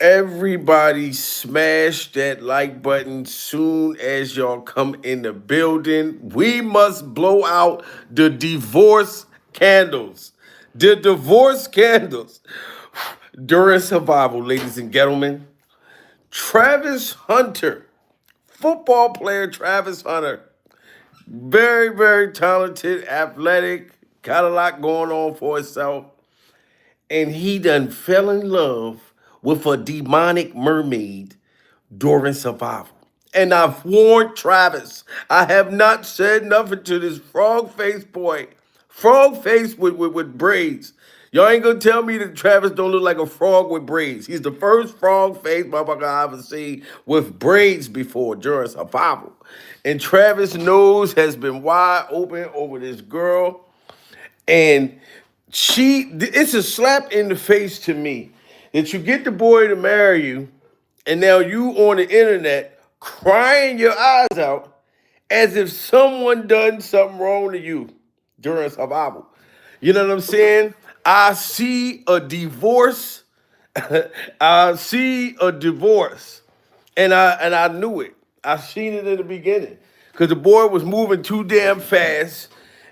Everybody smash that like button soon as y'all come in the building. We must blow out the divorce candles. The divorce candles. During survival, ladies and gentlemen, Travis Hunter, football player Travis Hunter, very, very talented, athletic, got a lot going on for himself. And he done fell in love with a demonic mermaid during survival. And I've warned Travis, I have not said nothing to this frog face boy. Frog face with braids. Y'all ain't gonna tell me that Travis don't look like a frog with braids. He's the first frog face motherfucker I ever seen with braids before during survival. And Travis' nose has been wide open over this girl. And it's a slap in the face to me that you get the boy to marry you, and now you on the internet crying your eyes out as if someone done something wrong to you during survival. You know what I'm saying? I see a divorce. I see a divorce. And I knew it. I seen it in the beginning. Because the boy was moving too damn fast.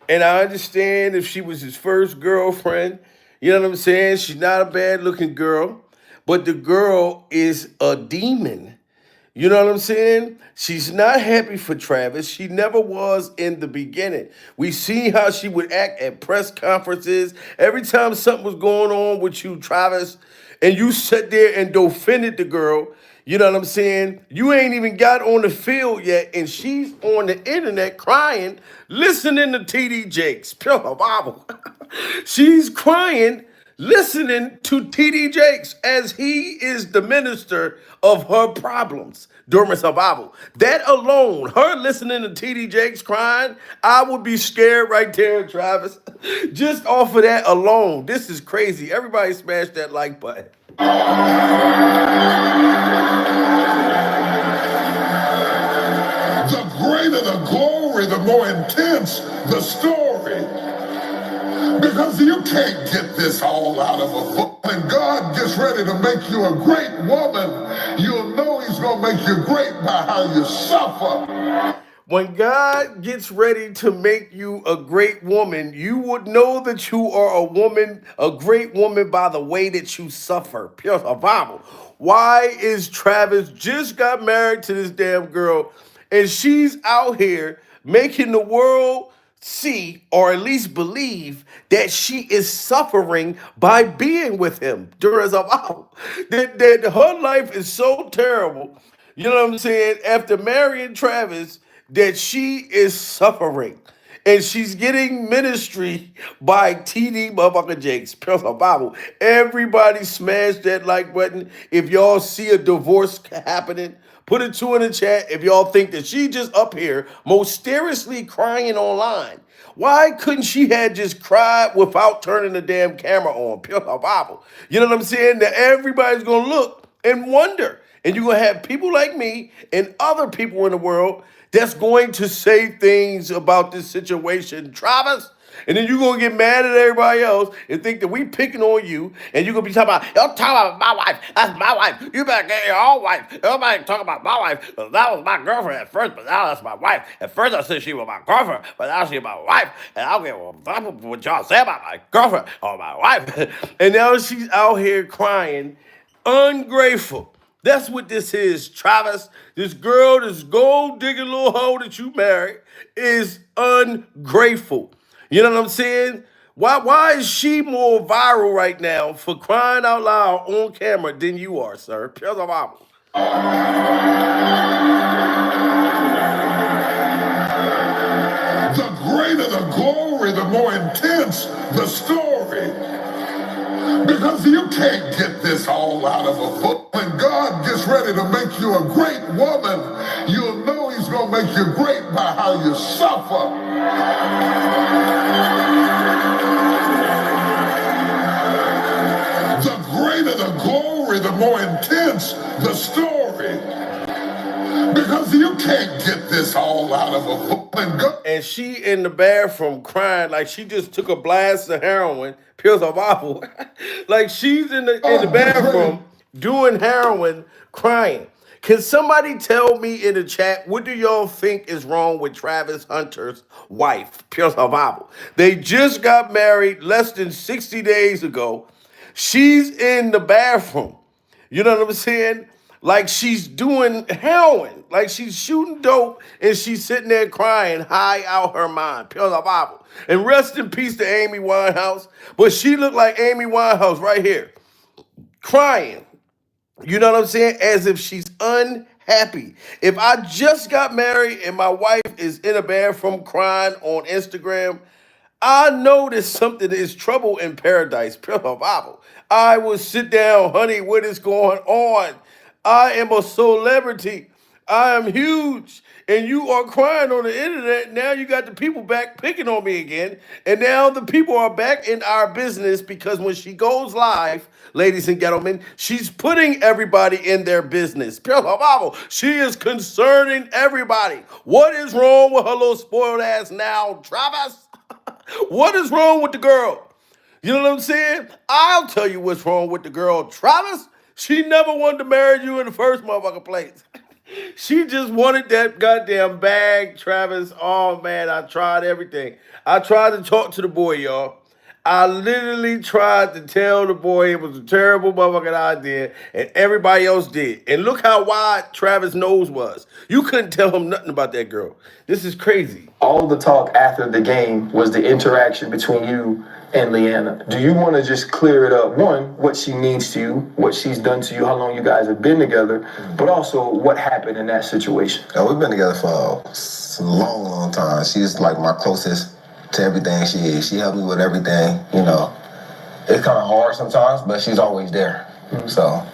And I understand if she was his first girlfriend. You know what I'm saying? She's not a bad looking girl. But the girl is a demon. You know what I'm saying? She's not happy for Travis. She never was in the beginning. We see how she would act at press conferences. Every time something was going on with you, Travis, and you sat there and defended the girl, you know what I'm saying? You ain't even got on the field yet, and she's on the internet crying, listening to TD Jakes. Pure Bible. She's crying listening to TD Jakes as he is the minister of her problems during survival. That alone, her listening to TD Jakes crying, I would be scared right there, Travis. Just off of that alone, this is crazy. Everybody smash that like button. The greater the glory, the more intense the story. Because you can't get this all out of a book. When God gets ready to make you a great woman, you'll know he's going to make you great by how you suffer. When God gets ready to make you a great woman, you would know that you are a woman, a great woman, by the way that you suffer. Pure survival. Why is Travis just got married to this damn girl and she's out here making the world see or at least believe that she is suffering by being with him during survival? That her life is so terrible, you know what I'm saying, after marrying Travis, that she is suffering. And she's getting ministry by TD motherfucker Jakes. Pure Bible. Everybody smash that like button. If y'all see a divorce happening, put a 2 in the chat if y'all think that she just up here mysteriously crying online. Why couldn't she have just cried without turning the damn camera on? Pure Bible. You know what I'm saying? That everybody's gonna look and wonder. And you're going to have people like me and other people in the world that's going to say things about this situation, Travis. And then you're going to get mad at everybody else and think that we picking on you. And you're going to be talking about, y'all talking about my wife. That's my wife. You better get your own wife. Everybody talking about my wife. That was my girlfriend at first, but now that's my wife. At first I said she was my girlfriend, but now she's my wife. And I don't give a fuck what y'all say about my girlfriend or my wife. And now she's out here crying, ungrateful. That's what this is, Travis. This girl, this gold digging little hoe that you married is ungrateful. You know what I'm saying? Why is she more viral right now for crying out loud on camera than you are, sir? Pure survival. The greater the glory, the more intense the story. Because you can't get this all out of a book. When God gets ready to make you a great woman, you'll know he's going to make you great by how you suffer. The greater the glory, the more intense the story. Because you can't get this all out of a book. and she in the bathroom crying like she just took a blast of heroin, pills of apple. Like she's in the bathroom doing heroin, crying. Can somebody tell me in the chat what do y'all think is wrong with Travis Hunter's wife, Pure Survival? They just got married less than 60 days ago. She's in the bathroom. You know what I'm saying? Like she's doing heroin, like she's shooting dope, and she's sitting there crying, high out her mind. Pure Bible. And rest in peace to Amy Winehouse. But she looked like Amy Winehouse right here, crying. You know what I'm saying? As if she's unhappy. If I just got married and my wife is in a bathroom crying on Instagram, I know there's something is trouble in paradise. Pure Bible. I will sit down, honey, what is going on? I am a celebrity. I am huge. And you are crying on the internet. Now you got the people back picking on me again. And now the people are back in our business because when she goes live, ladies and gentlemen, she's putting everybody in their business. Pure Bible. She is concerning everybody. What is wrong with her little spoiled ass now, Travis? What is wrong with the girl? You know what I'm saying? I'll tell you what's wrong with the girl, Travis. She never wanted to marry you in the first motherfucking place. She just wanted that goddamn bag, Travis. Oh man, I tried everything. I tried to talk to the boy, y'all. I literally tried to tell the boy it was a terrible motherfucking idea, and everybody else did. And look how wide Travis' nose was. You couldn't tell him nothing about that girl. This is crazy. All the talk after the game was the interaction between you and Leanna. Do you want to just clear it up? One, what she means to you, what she's done to you, how long you guys have been together, but also what happened in that situation. We've been together for a long, long time. She's like my closest to everything she is. She helped me with everything, you know. It's kind of hard sometimes, but she's always there. So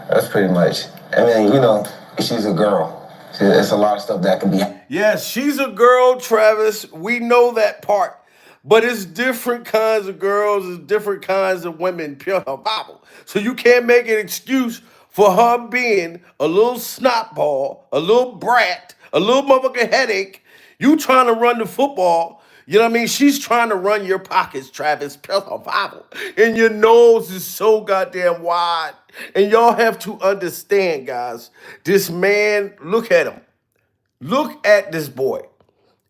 that's pretty much. I mean, you know, she's a girl. It's a lot of stuff that can be. Yeah, she's a girl, Travis. We know that part. But it's different kinds of girls, it's different kinds of women, pure Bible. So you can't make an excuse for her being a little snot ball, a little brat, a little motherfucking headache. You trying to run the football. You know what I mean? She's trying to run your pockets, Travis, pure Bible. And your nose is so goddamn wide. And y'all have to understand, guys, this man, look at him. Look at this boy.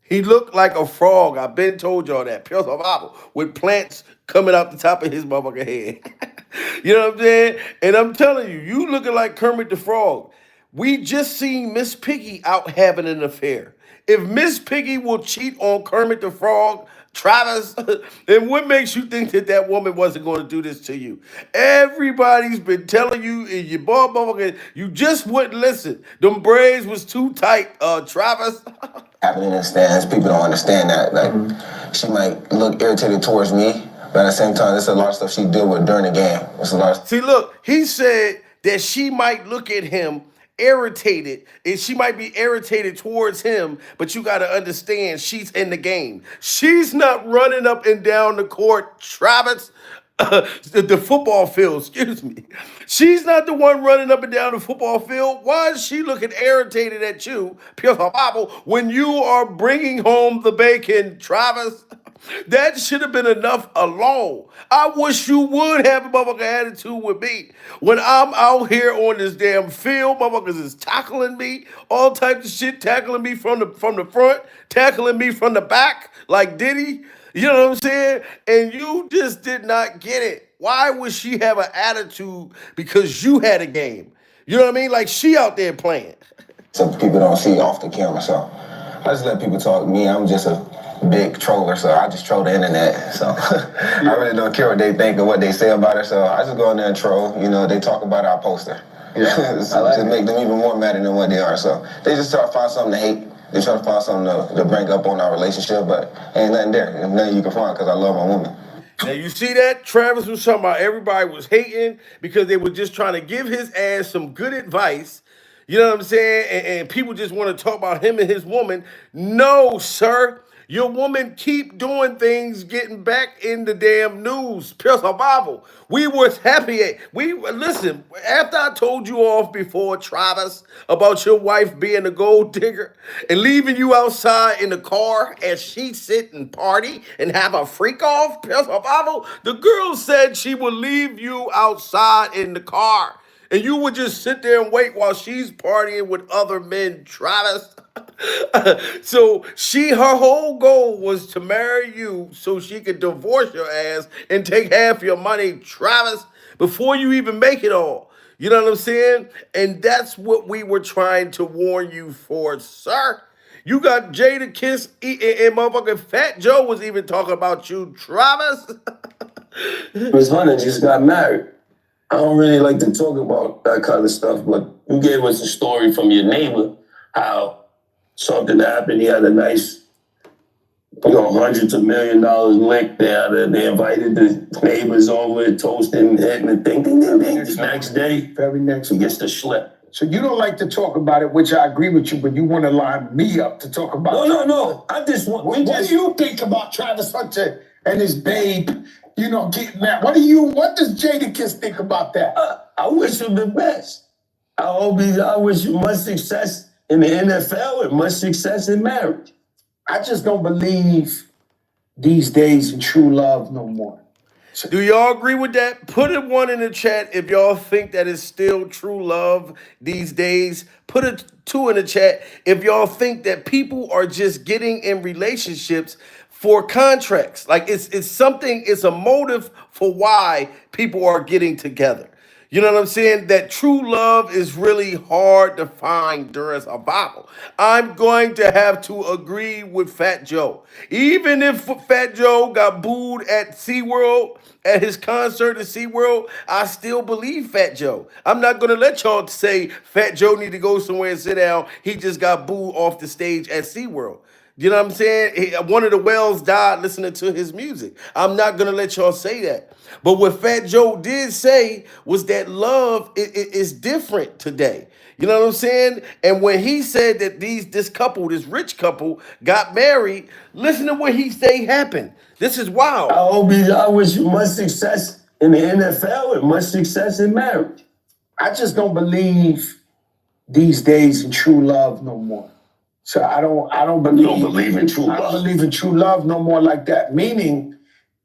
He looked like a frog. I've been told y'all that. Pure survival. With plants coming out the top of his motherfucking head. You know what I'm saying? And I'm telling you, you looking like Kermit the Frog. We just seen Miss Piggy out having an affair. If Miss Piggy will cheat on Kermit the Frog, Travis, then what makes you think that that woman wasn't going to do this to you? Everybody's been telling you, and you motherfucker, you just wouldn't listen. Them braids was too tight, Travis. Happening in the stands, people don't understand that. Like, she might look irritated towards me, but at the same time, there's a lot of stuff she deal with during the game. There's a lot of. See, look, he said that she might look at him irritated, and she might be irritated towards him, but you got to understand she's in the game. She's not running up and down the court, Travis. The football field, excuse me. She's not the one running up and down the football field. Why is she looking irritated at you, Pure Bible, when you are bringing home the bacon, Travis? That should have been enough alone. I wish you would have a motherfucking attitude with me. When I'm out here on this damn field, motherfuckers is tackling me, all types of shit, tackling me from the front, tackling me from the back, like Diddy. You know what I'm saying? And you just did not get it. Why would she have an attitude because you had a game? You know what I mean? Like she out there playing. Some people don't see off the camera, so I just let people talk to me. I'm just a big troller, so I just troll the internet. So I really don't care what they think or what they say about it. So I just go in there and troll. You know, they talk about our poster. Yeah, so just make them even more mad than what they are. So they just try to find something to hate. They try to find something to bring up on our relationship, but ain't nothing there. Ain't nothing you can find because I love my woman. Now you see that? Travis was talking about everybody was hating because they were just trying to give his ass some good advice. You know what I'm saying? And people just want to talk about him and his woman. No, sir. Your woman keep doing things, getting back in the damn news. Pure survival. We was happy. We listen. After I told you off before, Travis, about your wife being a gold digger and leaving you outside in the car as she sit and party and have a freak off. Pure survival. The girl said she would leave you outside in the car. And you would just sit there and wait while she's partying with other men, Travis. So her whole goal was to marry you so she could divorce your ass and take half your money, Travis, before you even make it all. You know what I'm saying? And that's what we were trying to warn you for, sir. You got Jada Kiss and motherfucking Fat Joe was even talking about you, Travis. Miss Hunter just got married. I don't really like to talk about that kind of stuff, but you gave us a story from your neighbor how something happened. He had a nice, hundreds of $1 million lick there. They invited the neighbors over, toasting, hitting the thing, ding, ding, ding. The next day, very next he gets the slip. So you don't like to talk about it, which I agree with you, but you want to line me up to talk about it. No. I just want. What do you think about Travis Hunter and his babe? Getting that. What does Jadakiss think about that? I wish him the best. I wish you much success in the NFL and much success in marriage. I just don't believe these days in true love no more. Do y'all agree with that? Put a one in the chat if y'all think that is still true love these days. Put a two in the chat if y'all think that people are just getting in relationships for contracts. Like it's something, it's a motive for why people are getting together. You know what I'm saying? That true love is really hard to find during survival. I'm going to have to agree with Fat Joe. Even if Fat Joe got booed at SeaWorld, at his concert at SeaWorld, I still believe Fat Joe. I'm not going to let y'all say Fat Joe need to go somewhere and sit down. He just got booed off the stage at SeaWorld. You know what I'm saying? One of the whales died listening to his music. I'm not going to let y'all say that. But what Fat Joe did say was that love is different today. You know what I'm saying? And when he said that this rich couple, got married, listen to what he say happened. This is wild. I wish you much success in the NFL and much success in marriage. I just don't believe these days in true love no more. So I don't believe. You don't believe in true love? I don't believe in true love no more like that. Meaning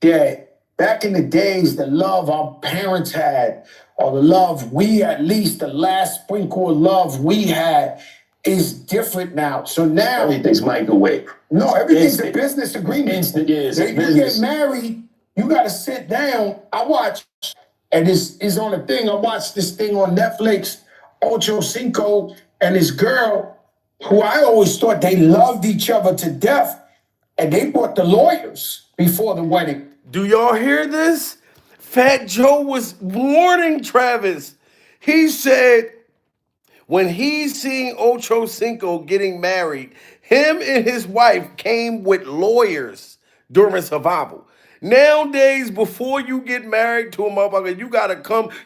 that back in the days, the love our parents had, or the love at least the last sprinkle of love we had, is different now. So now everything's microwave. No, everything's a business agreement. Instant, yes. You get married, you got to sit down. I watch, and it's on a thing. I watched this thing on Netflix, Ocho Cinco and his girl, who I always thought they loved each other to death, and they brought the lawyers before the wedding. Do y'all hear this? Fat Joe was warning Travis. He said when he seen Ocho Cinco getting married, him and his wife came with lawyers during survival. Nowadays, before you get married to a motherfucker,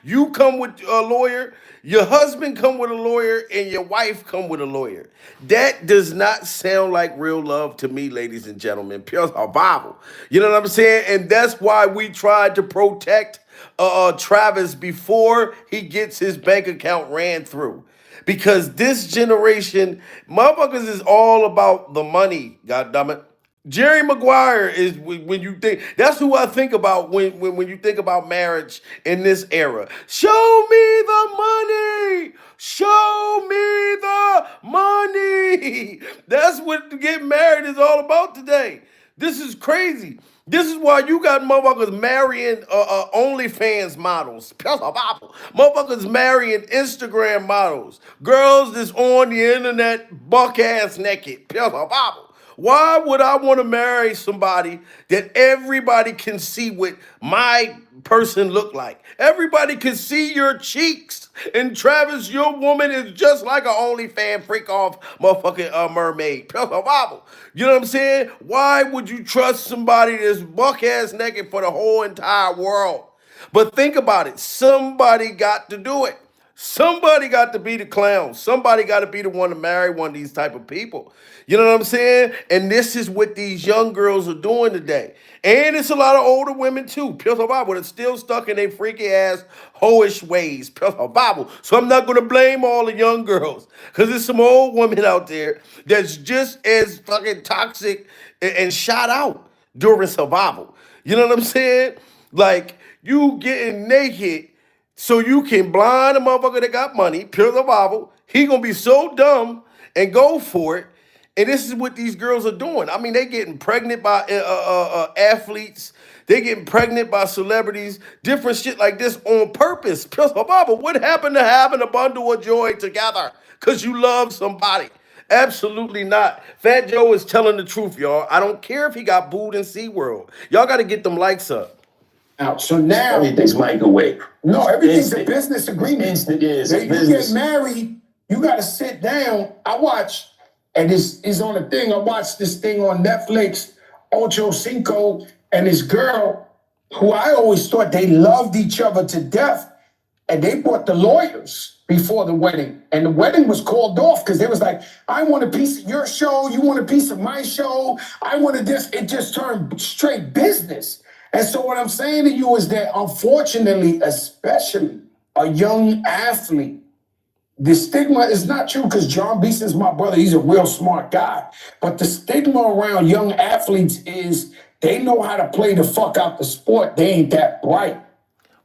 you come with a lawyer, your husband come with a lawyer, and your wife come with a lawyer. That does not sound like real love to me, ladies and gentlemen. Pure survival. You know what I'm saying? And that's why we tried to protect Travis before he gets his bank account ran through. Because this generation, motherfuckers is all about the money, goddammit. Jerry Maguire is when you think, that's who I think about when you think about marriage in this era. Show me the money. Show me the money. That's what getting married is all about today. This is crazy. This is why you got motherfuckers marrying OnlyFans models. Motherfuckers marrying Instagram models. Girls that's on the internet buck ass naked. Why would I want to marry somebody that everybody can see what my person look like? Everybody can see your cheeks. And Travis, your woman is just like an OnlyFans freak off motherfucking mermaid. You know what I'm saying? Why would you trust somebody that's buck ass naked for the whole entire world? But think about it. Somebody got to do it. Somebody got to be the clown. Somebody got to be the one to marry one of these type of people. You know what I'm saying? And this is what these young girls are doing today. And it's a lot of older women too. Pure Bible that's still stuck in their freaky ass hoish ways. Pure Bible. So I'm not gonna blame all the young girls because there's some old women out there that's just as fucking toxic and shot out during survival. You know what I'm saying? Like you getting naked so you can blind a motherfucker that got money, pure survival. He gonna be so dumb and go for it. And this is what these girls are doing. I mean, they getting pregnant by athletes. They getting pregnant by celebrities. Different shit like this on purpose. Pure survival. What happened to having a bundle of joy together? Cause you love somebody. Absolutely not. Fat Joe is telling the truth, y'all. I don't care if he got booed in SeaWorld. Y'all got to get them likes up. Out. So now everything's microwave. No, everything's Instant. a business agreement. Instant is You business. get married, you got to sit down. I watch, and this is on a thing. I watched this thing on Netflix. Ocho Cinco and his girl, who I always thought they loved each other to death, and they brought the lawyers before the wedding, and the wedding was called off because they was like, I want a piece of your show, you want a piece of my show, I wanted this. It just turned straight business. And so what I'm saying to you is that unfortunately, especially a young athlete, the stigma is not true because John Beeson's my brother. He's a real smart guy. But the stigma around young athletes is they know how to play the fuck out the sport. They ain't that bright.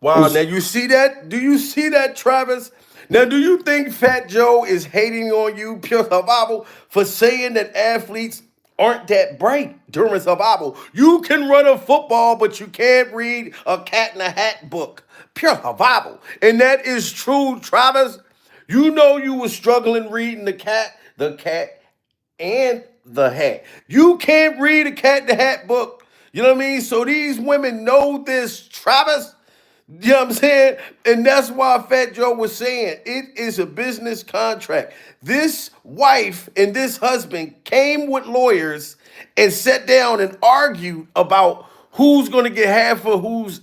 Wow, now you see that? Do you see that, Travis? Now, do you think Fat Joe is hating on you, Pure Survival, for saying that athletes aren't that bright during survival? You can run a football, but you can't read a Cat in a Hat book. Pure survival. And that is true, Travis. You know you were struggling reading the cat, and the hat. You can't read a Cat in the Hat book. You know what I mean? So these women know this, Travis. You know what I'm saying? And that's why Fat Joe was saying it is a business contract. This wife and this husband came with lawyers and sat down and argued about who's going to get half of whose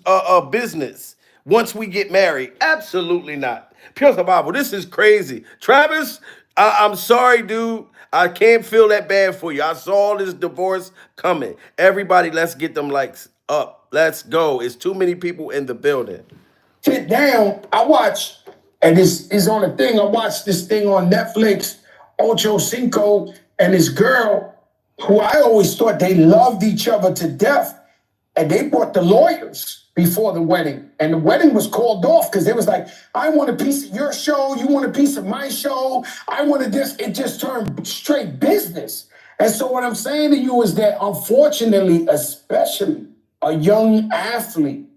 business once we get married. Absolutely not. Pure survival. This is crazy. Travis, I'm sorry, dude. I can't feel that bad for you. I saw this divorce coming. Everybody, let's get them likes up. Let's go. It's too many people in the building. Sit down. I watch, and this is on a thing. I watched this thing on Netflix. Ocho Cinco and his girl, who I always thought they loved each other to death, and they brought the lawyers before the wedding, and the wedding was called off because they was like, I want a piece of your show, you want a piece of my show, I wanted this. It just turned straight business. And so what I'm saying to you is that unfortunately, especially a young athlete,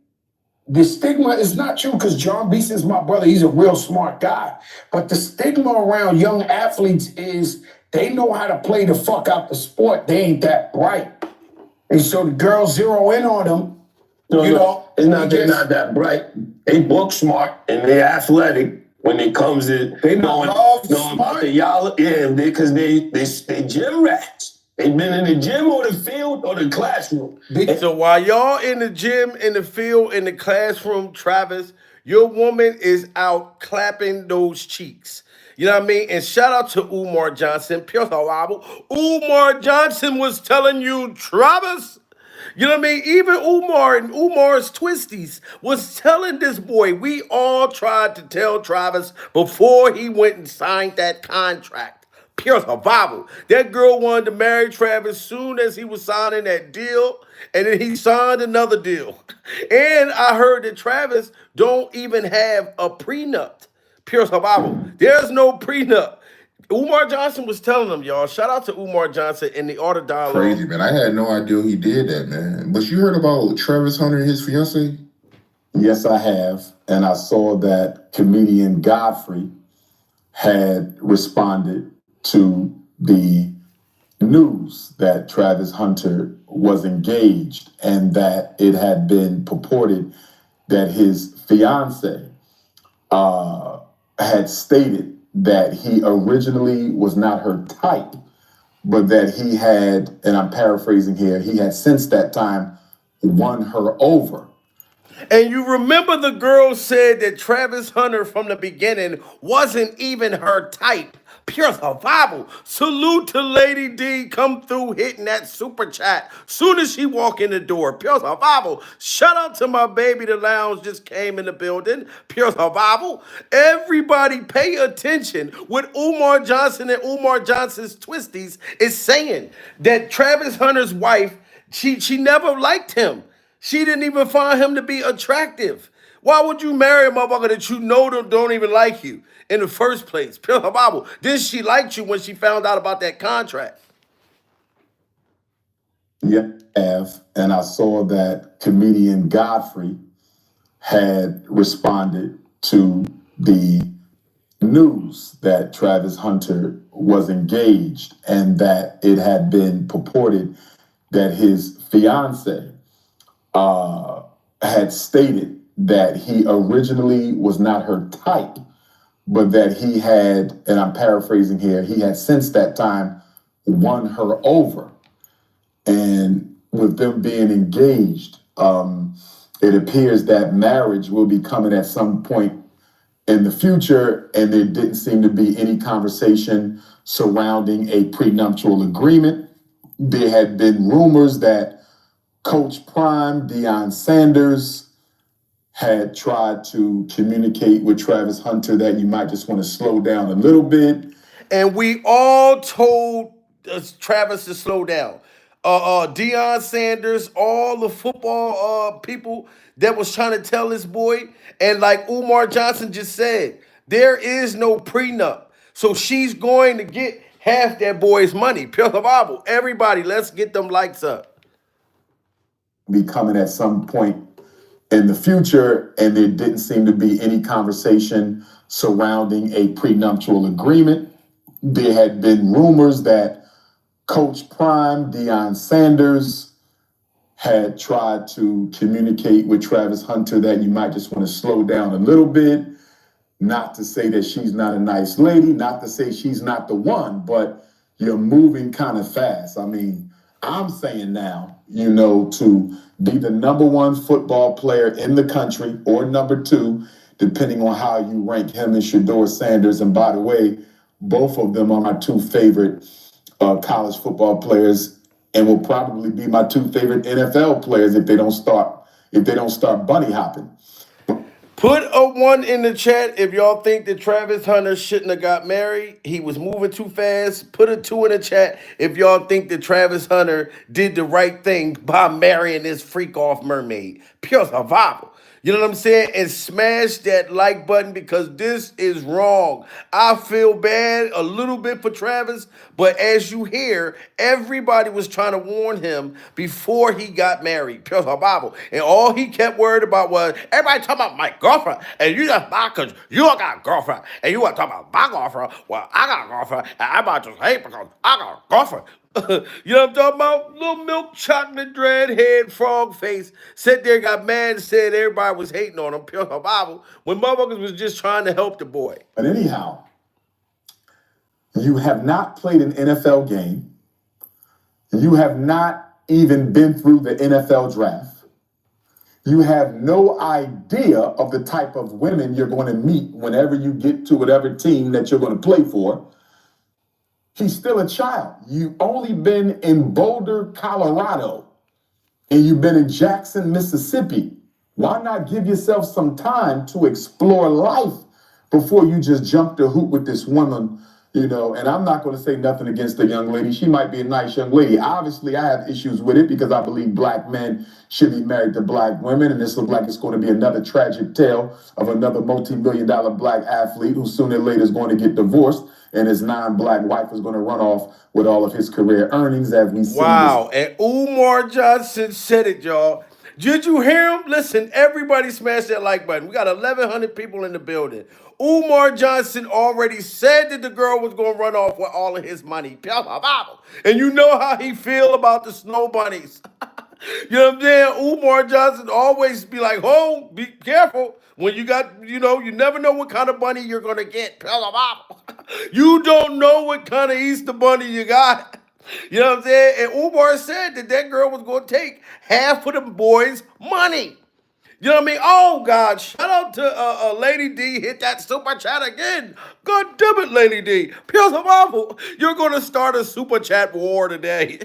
the stigma is not true because John Beeson's my brother. He's a real smart guy. But the stigma around young athletes is they know how to play the fuck out the sport. They ain't that bright. And so the girls zero in on them. It's not they're not that bright. They book smart and they athletic when it comes to knowing about the y'all. Yeah, because they gym rats. They've been in the gym or the field or the classroom. So while y'all in the gym, in the field, in the classroom, Travis, your woman is out clapping those cheeks. You know what I mean? And shout out to Umar Johnson, Pure Survival. Umar Johnson was telling you, Travis. You know what I mean? Even Umar and Umar's Twisties was telling this boy, we all tried to tell Travis before he went and signed that contract. Pure survival. That girl wanted to marry Travis soon as he was signing that deal, and then he signed another deal. And I heard that Travis don't even have a prenup. Pure survival. There's no prenup. Umar Johnson was telling them, y'all. Shout out to Umar Johnson in the Art of Dialogue. Crazy, man. I had no idea he did that, man. But you heard about Travis Hunter and his fiance? Yes, I have. And I saw that comedian Godfrey had responded to the news that Travis Hunter was engaged and that it had been purported that his fiance had stated that he originally was not her type, but that he had, and I'm paraphrasing here, he had since that time won her over. And you remember the girl said that Travis Hunter from the beginning wasn't even her type. Pure survival. Salute to Lady D. Come through hitting that super chat. Soon as she walk in the door. Pure survival. Shout out to my baby. The lounge just came in the building. Pure survival. Everybody pay attention. What Umar Johnson and Umar Johnson's twisties is saying that Travis Hunter's wife, she never liked him. She didn't even find him to be attractive. Why would you marry a motherfucker that you know don't even like you in the first place? Pure Bible. Then she liked you when she found out about that contract. Yeah, and I saw that comedian Godfrey had responded to the news that Travis Hunter was engaged and that it had been purported that his fiance had stated that he originally was not her type, but that he had, and I'm paraphrasing here, he had since that time won her over. And with them being engaged, it appears that marriage will be coming at some point in the future, and there didn't seem to be any conversation surrounding a prenuptial agreement. There had been rumors that Coach Prime, Deion Sanders, had tried to communicate with Travis Hunter that you might just want to slow down a little bit. And we all told Travis to slow down. Deion Sanders, all the football people that was trying to tell this boy, and like Umar Johnson just said, there is no prenup. So she's going to get half that boy's money. Pure Bible. Everybody, let's get them likes up. Be coming at some point in the future, and there didn't seem to be any conversation surrounding a prenuptial agreement. There had been rumors that Coach Prime, Deion Sanders, had tried to communicate with Travis Hunter that you might just want to slow down a little bit. Not to say that she's not a nice lady, not to say she's not the one, but you're moving kind of fast. I mean, I'm saying now, to be the number one football player in the country or number two, depending on how you rank him and Shedeur Sanders. And by the way, both of them are my two favorite college football players, and will probably be my two favorite NFL players if they don't start bunny hopping. Put a 1 in the chat if y'all think that Travis Hunter shouldn't have got married. He was moving too fast. Put a 2 in the chat if y'all think that Travis Hunter did the right thing by marrying this freak-off mermaid. Pure survival. You know what I'm saying? And smash that like button because this is wrong. I feel bad a little bit for Travis, but as you hear, everybody was trying to warn him before he got married. Pure Bible. And all he kept worried about was, everybody talking about my girlfriend, and you just buy because you don't got a girlfriend, and you want to talk about my girlfriend. Well, I got a girlfriend, and everybody just hate because I got a girlfriend. You know what I'm talking about? Little milk chocolate dreadhead frog face sat there, got mad, and said everybody was hating on him. Pure Bible when motherfuckers was just trying to help the boy. But anyhow, you have not played an NFL game. You have not even been through the NFL draft. You have no idea of the type of women you're going to meet whenever you get to whatever team that you're going to play for. He's still a child. You've only been in Boulder, Colorado, and you've been in Jackson, Mississippi. Why not give yourself some time to explore life before you just jump the hoop with this woman? And I'm not going to say nothing against the young lady. She might be a nice young lady. Obviously, I have issues with it because I believe black men should be married to black women. And this looks like it's going to be another tragic tale of another multi-million-dollar black athlete who sooner or later is going to get divorced. And his non-black wife is going to run off with all of his career earnings, as we see. Wow. And Umar Johnson said it, y'all. Did you hear him? Listen, everybody smash that like button. We got 1,100 people in the building. Umar Johnson already said that the girl was going to run off with all of his money. And you know how he feel about the snow bunnies. You know what I'm saying? Umar Johnson always be like, oh, be careful. When you got, you never know what kind of bunny you're going to get. You don't know what kind of Easter bunny you got. You know what I'm saying? And Umar said that girl was going to take half of the boys' money. You know what I mean? Oh God! Shout out to Lady D. Hit that super chat again. God damn it, Lady D. Pure survival. You're gonna start a super chat war today.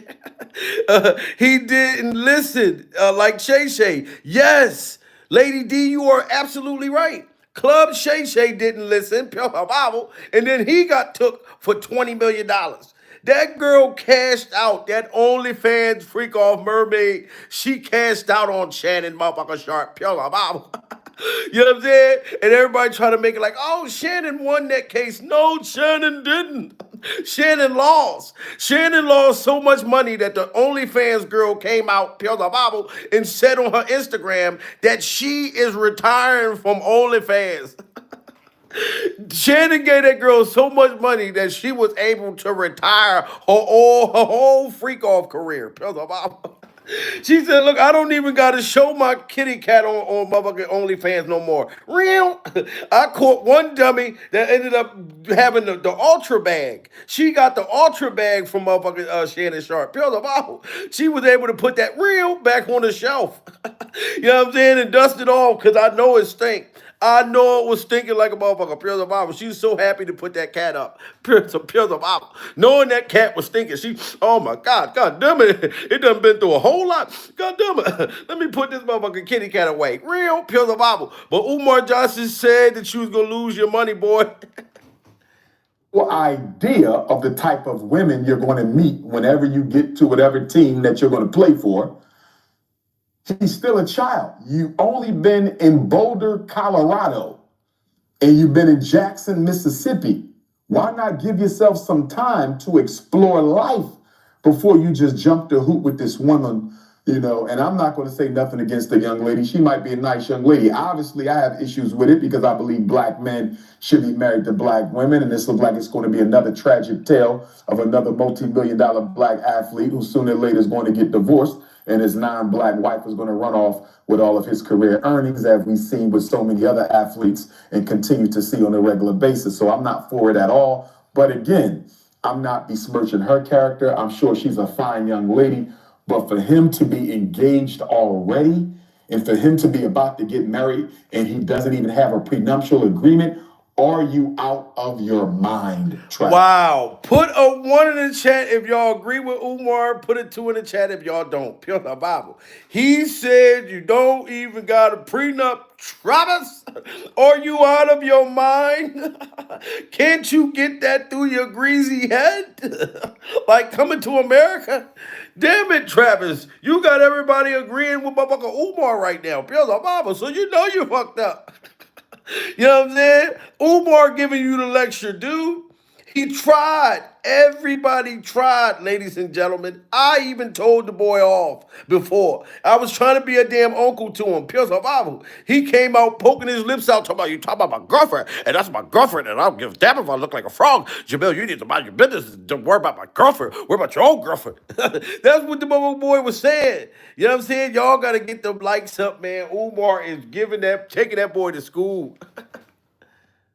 He didn't listen. Like Shay Shay. Yes, Lady D, you are absolutely right. Club Shay Shay didn't listen. Pure survival, and then he got took for $20 million. That girl cashed out. That OnlyFans freak off mermaid. She cashed out on Shannon motherfucker Sharp. Pure Bible. You know what I'm saying? And everybody trying to make it like, oh, Shannon won that case. No, Shannon didn't. Shannon lost. Shannon lost so much money that the OnlyFans girl came out, Pure Bible, and said on her Instagram that she is retiring from OnlyFans. Shannon gave that girl so much money that she was able to retire her whole freak off career. She said, "Look, I don't even got to show my kitty cat on motherfucking OnlyFans no more." Real. I caught one dummy that ended up having the ultra bag. She got the ultra bag from motherfucking Shannon Sharp. She was able to put that real back on the shelf. You know what I'm saying? And dust it off because I know it stink. I know it was stinking like a motherfucker. Pure survival. She was so happy to put that cat up. Pure survival. Knowing that cat was stinking, oh my God damn it. It done been through a whole lot. God damn it. Let me put this motherfucking kitty cat away. Real pure survival. But Umar Johnson said that you was gonna lose your money, boy. Idea of the type of women you're going to meet whenever you get to whatever team that you're going to play for. He's still a child. You've only been in Boulder, Colorado, and you've been in Jackson, Mississippi. Why not give yourself some time to explore life before you just jump the hoop with this woman? And I'm not going to say nothing against the young lady. She might be a nice young lady. Obviously, I have issues with it because I believe black men should be married to black women. And this looks like it's going to be another tragic tale of another multi-million-dollar black athlete who sooner or later is going to get divorced. And his non-black wife is going to run off with all of his career earnings, as we've seen with so many other athletes and continue to see on a regular basis. So I'm not for it at all. But again, I'm not besmirching her character. I'm sure she's a fine young lady. But for him to be engaged already and for him to be about to get married and he doesn't even have a prenuptial agreement, are you out of your mind, Travis? Wow. Put a 1 in the chat if y'all agree with Umar. Put a 2 in the chat if y'all don't. Pure Bible. He said you don't even got a prenup. Travis, are you out of your mind? Can't you get that through your greasy head? Like Coming to America? Damn it, Travis. You got everybody agreeing with motherfucker Umar right now. Pure Bible. So you know you fucked up. You know what I'm saying? Umar giving you the lecture, dude. He tried. Everybody tried, ladies and gentlemen. I even told the boy off before. I was trying to be a damn uncle to him. Pure survival. He came out poking his lips out, talking about, you talk about my girlfriend, and that's my girlfriend, and I don't give a damn if I look like a frog. Jamil, you need to mind your business. Don't worry about my girlfriend. Worry about your own girlfriend. That's what the boy was saying. You know what I'm saying? Y'all got to get them likes up, man. Umar is taking that boy to school.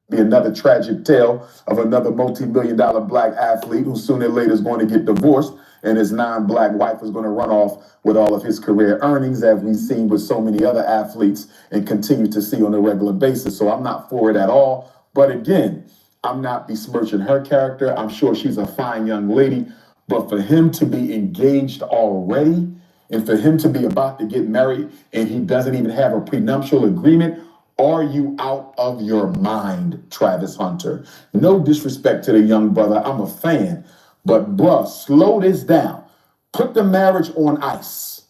Be another tragic tale of another multi-million-dollar black athlete who sooner or later is going to get divorced and his non-black wife is going to run off with all of his career earnings, as we've seen with so many other athletes and continue to see on a regular basis. So I'm not for it at all. But again, I'm not besmirching her character. I'm sure she's a fine young lady. But for him to be engaged already and for him to be about to get married and he doesn't even have a prenuptial agreement, are you out of your mind, Travis Hunter? No disrespect to the young brother. I'm a fan. But, bruh, slow this down. Put the marriage on ice.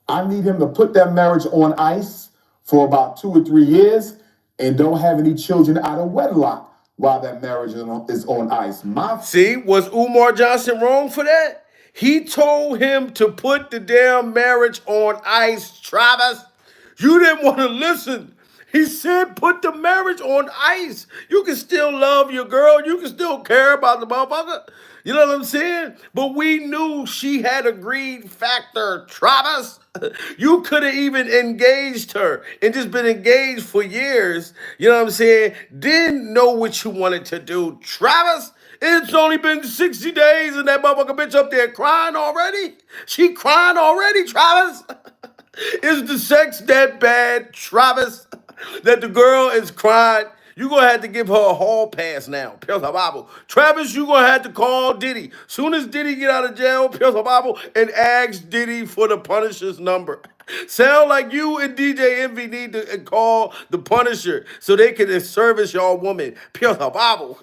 I need him to put that marriage on ice for about 2 or 3 years and don't have any children out of wedlock while that marriage is on ice. See, was Umar Johnson wrong for that? He told him to put the damn marriage on ice, Travis. You didn't want to listen. He said, put the marriage on ice. You can still love your girl. You can still care about the motherfucker. You know what I'm saying? But we knew she had a greed factor, Travis. You could have even engaged her and just been engaged for years. You know what I'm saying? Didn't know what you wanted to do, Travis. It's only been 60 days and that motherfucker bitch up there crying already. She crying already, Travis. Is the sex that bad, Travis, that the girl is crying? You're going to have to give her a hall pass now. Pills her Bible. Travis, you're going to have to call Diddy. Soon as Diddy get out of jail, Pills her Bible, and ask Diddy for the Punisher's number. Sound like you and DJ Envy need to call the Punisher so they can service y'all woman. Pills her Bible.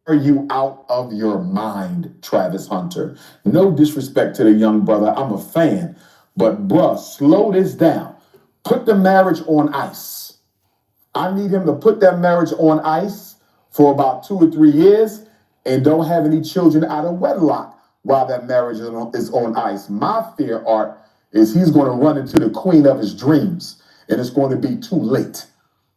Are you out of your mind, Travis Hunter? No disrespect to the young brother. I'm a fan. But bruh, slow this down. Put the marriage on ice. I need him to put that marriage on ice for about 2 or 3 years and don't have any children out of wedlock while that marriage is on ice. My fear, Art, is he's going to run into the queen of his dreams and it's going to be too late.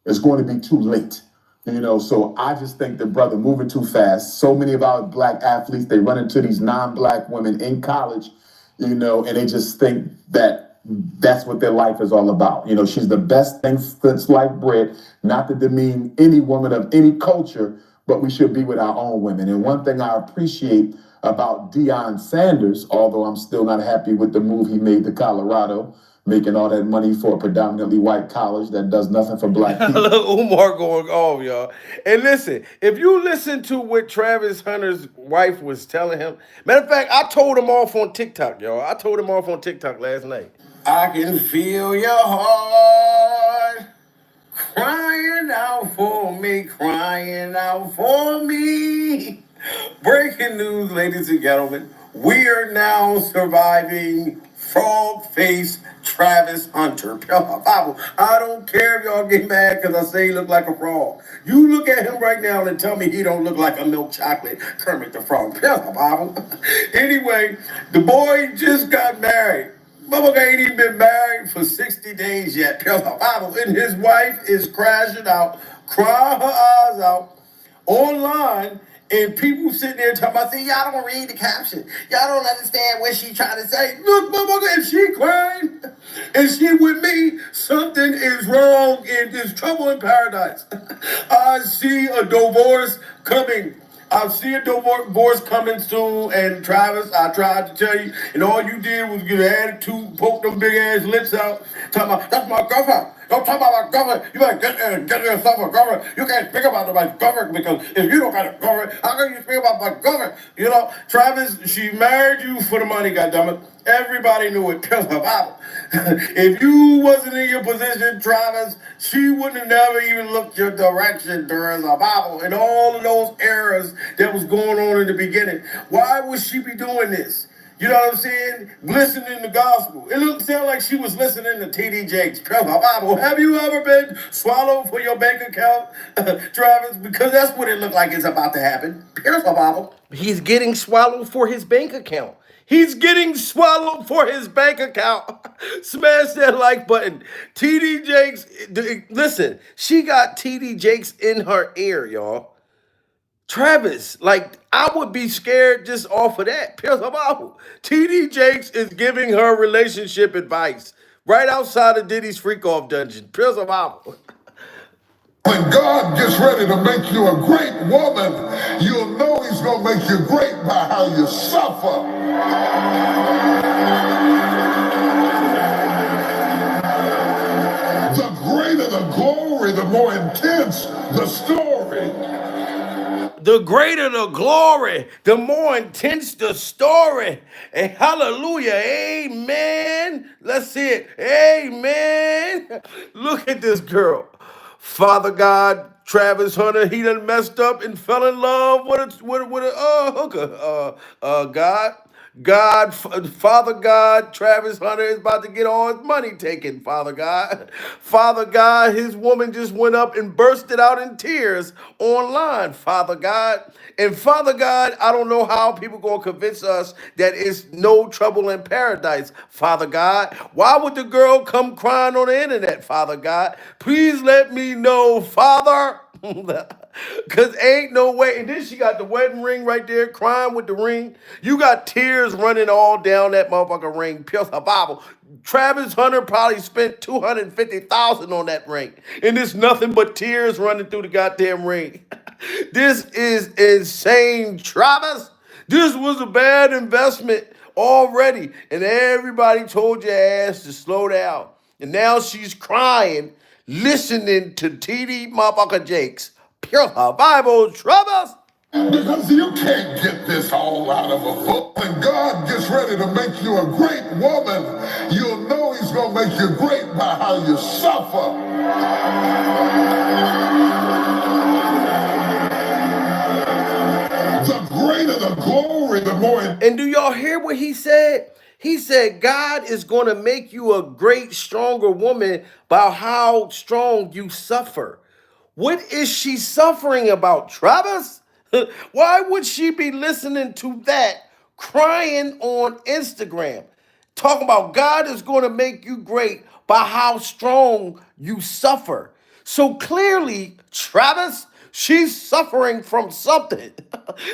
It's going to be too late. You know, so I just think the brother moving too fast. So many of our black athletes, they run into these non-black women in college, you know, and they just think that that's what their life is all about. You know, she's the best thing since sliced bread, not to demean any woman of any culture, but we should be with our own women. And one thing I appreciate about Deion Sanders, although I'm still not happy with the move he made to Colorado, making all that money for a predominantly white college that does nothing for black people. Look, Umar going off, y'all. And listen, if you listen to what Travis Hunter's wife was telling him, matter of fact, I told him off on TikTok, y'all. I told him off on TikTok last night. I can feel your heart crying out for me, crying out for me. Breaking news, ladies and gentlemen. We are now surviving frog face Travis Hunter. I don't care if y'all get mad because I say he look like a frog. You look at him right now and tell me he don't look like a milk chocolate Kermit the Frog. Anyway, the boy just got married. Mother ain't even been married for 60 days yet. And his wife is crashing out, crying her eyes out online. And people sitting there talking about, see, y'all don't read the caption. Y'all don't understand what she trying to say. Look, motherfucker, if she crying and she with me, something is wrong and there's trouble in paradise. I see a divorce coming. I see a divorce coming soon, and Travis, I tried to tell you, and all you did was get an attitude, poke them big ass lips out, talking about, that's my girlfriend. Don't talk about my girlfriend. You better get yourself a girlfriend. You can't speak about my girlfriend because if you don't got a girlfriend, how can you speak about my girlfriend? You know, Travis, she married you for the money, goddammit. Everybody knew it. Tell her Bible. If you wasn't in your position, Travis, she wouldn't have never even looked your direction during the Bible and all of those errors that was going on in the beginning. Why would she be doing this? You know what I'm saying? Listening to gospel. It looked sound like she was listening to T.D. Jakes. Bible. Have you ever been swallowed for your bank account, Travis? Because that's what it looked like is about to happen. Here's my Bible. He's getting swallowed for his bank account. He's getting swallowed for his bank account. Smash that like button. T.D. Jakes, listen, she got T.D. Jakes in her ear, y'all. Travis, like, I would be scared just off of that. T.D. Jakes is giving her relationship advice right outside of Diddy's freak-off dungeon. When God gets ready to make you a great woman, you'll know he's going to make you great by how you suffer. The greater the glory, the more intense the story. The greater the glory, the more intense the story. And hallelujah, amen. Let's see it, amen. Look at this girl. Father God, Travis Hunter, he done messed up and fell in love with a hooker. Father God, Travis Hunter is about to get all his money taken, Father God. Father God, his woman just went up and bursted out in tears online, Father God. And Father God, I don't know how people going to convince us that it's no trouble in paradise, Father God. Why would the girl come crying on the internet, Father God? Please let me know, Father. Because ain't no way. And then she got the wedding ring right there, crying with the ring. You got tears running all down that motherfucking ring. Pierce her Bible. Travis Hunter probably spent $250,000 on that ring. And there's nothing but tears running through the goddamn ring. This is insane, Travis. This was a bad investment. already, and everybody told your ass to slow down. And now she's crying, listening to TD motherfucker Jake's Pure Bible troubles. Because you can't get this all out of a book. When God gets ready to make you a great woman, you'll know he's going to make you great by how you suffer. The greater the glory, the more... And do y'all hear what he said? He said, God is going to make you a great, stronger woman by how strong you suffer. What is she suffering about, Travis? Why would she be listening to that, crying on Instagram, talking about God is going to make you great by how strong you suffer? So clearly, Travis, she's suffering from something.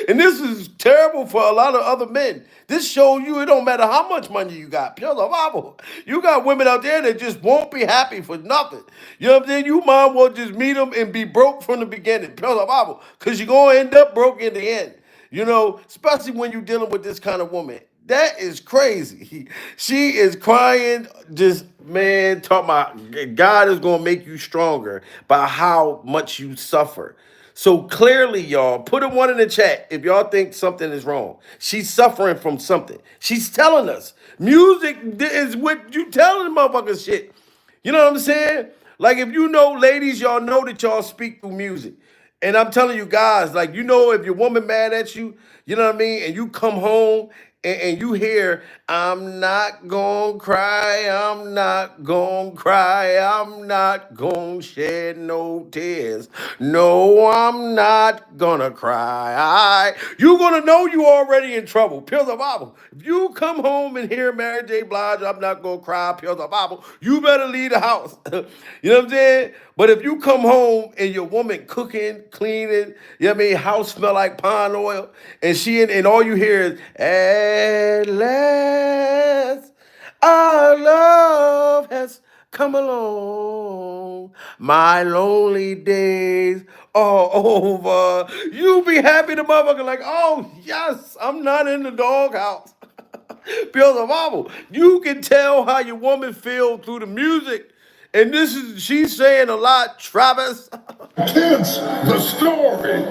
And this is terrible for a lot of other men. This shows you it don't matter how much money you got. Pure Bible. You got women out there that just won't be happy for nothing. You know what I'm saying? You might well just meet them and be broke from the beginning. Pure Bible. Because you're going to end up broke in the end. You know, especially when you're dealing with this kind of woman. That is crazy. She is crying, just, man, talking about God is going to make you stronger by how much you suffer. So clearly, y'all, put a one in the chat if y'all think something is wrong. She's suffering from something. She's telling us. Music is what you telling motherfuckers shit. You know what I'm saying? Like, if you know, ladies, y'all know that y'all speak through music. And I'm telling you guys, like, you know, if your woman mad at you, you know what I mean? And you come home and you hear, I'm not gonna cry, I'm not gonna cry, I'm not gonna shed no tears. No, I'm not gonna cry. You gonna know you already in trouble. Pure the Bible. If you come home and hear Mary J. Blige, I'm not gonna cry, pure the Bible, you better leave the house. You know what I'm saying? But if you come home and your woman cooking, cleaning, you know what I mean, house smell like pine oil, and and all you hear is, at last, our love has come along. My lonely days are over. You be happy the motherfucker like, oh, yes, I'm not in the doghouse. Pure the Bible. You can tell how your woman feel through the music. And she's saying a lot, Travis. Kids, the story.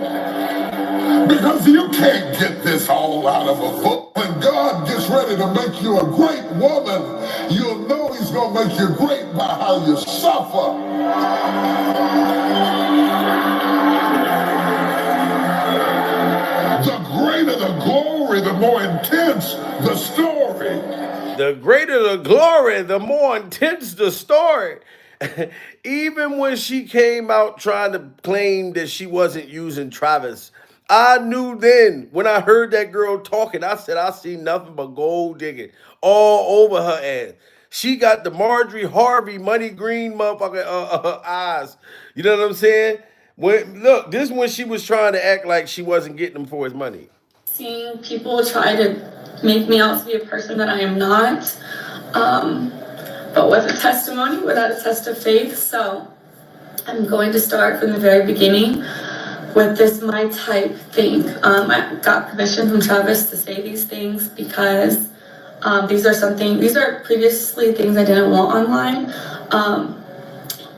Because you can't get this all out of a book. When God gets ready to make you a great woman, you'll know he's going to make you great by how you suffer. The greater the glory, the more intense the story. The greater the glory, the more intense the story. Even when she came out trying to claim that she wasn't using Travis, I knew then when I heard that girl talking, I said, I see nothing but gold digging all over her ass. She got the Marjorie Harvey money green motherfucker eyes. You know what I'm saying? Look, this is when she was trying to act like she wasn't getting him for his money. Seeing people try to make me out to be a person that I am not, but with a testimony without a test of faith. So I'm going to start from the very beginning with this my type thing. I got permission from Travis to say these things because these are previously things I didn't want online.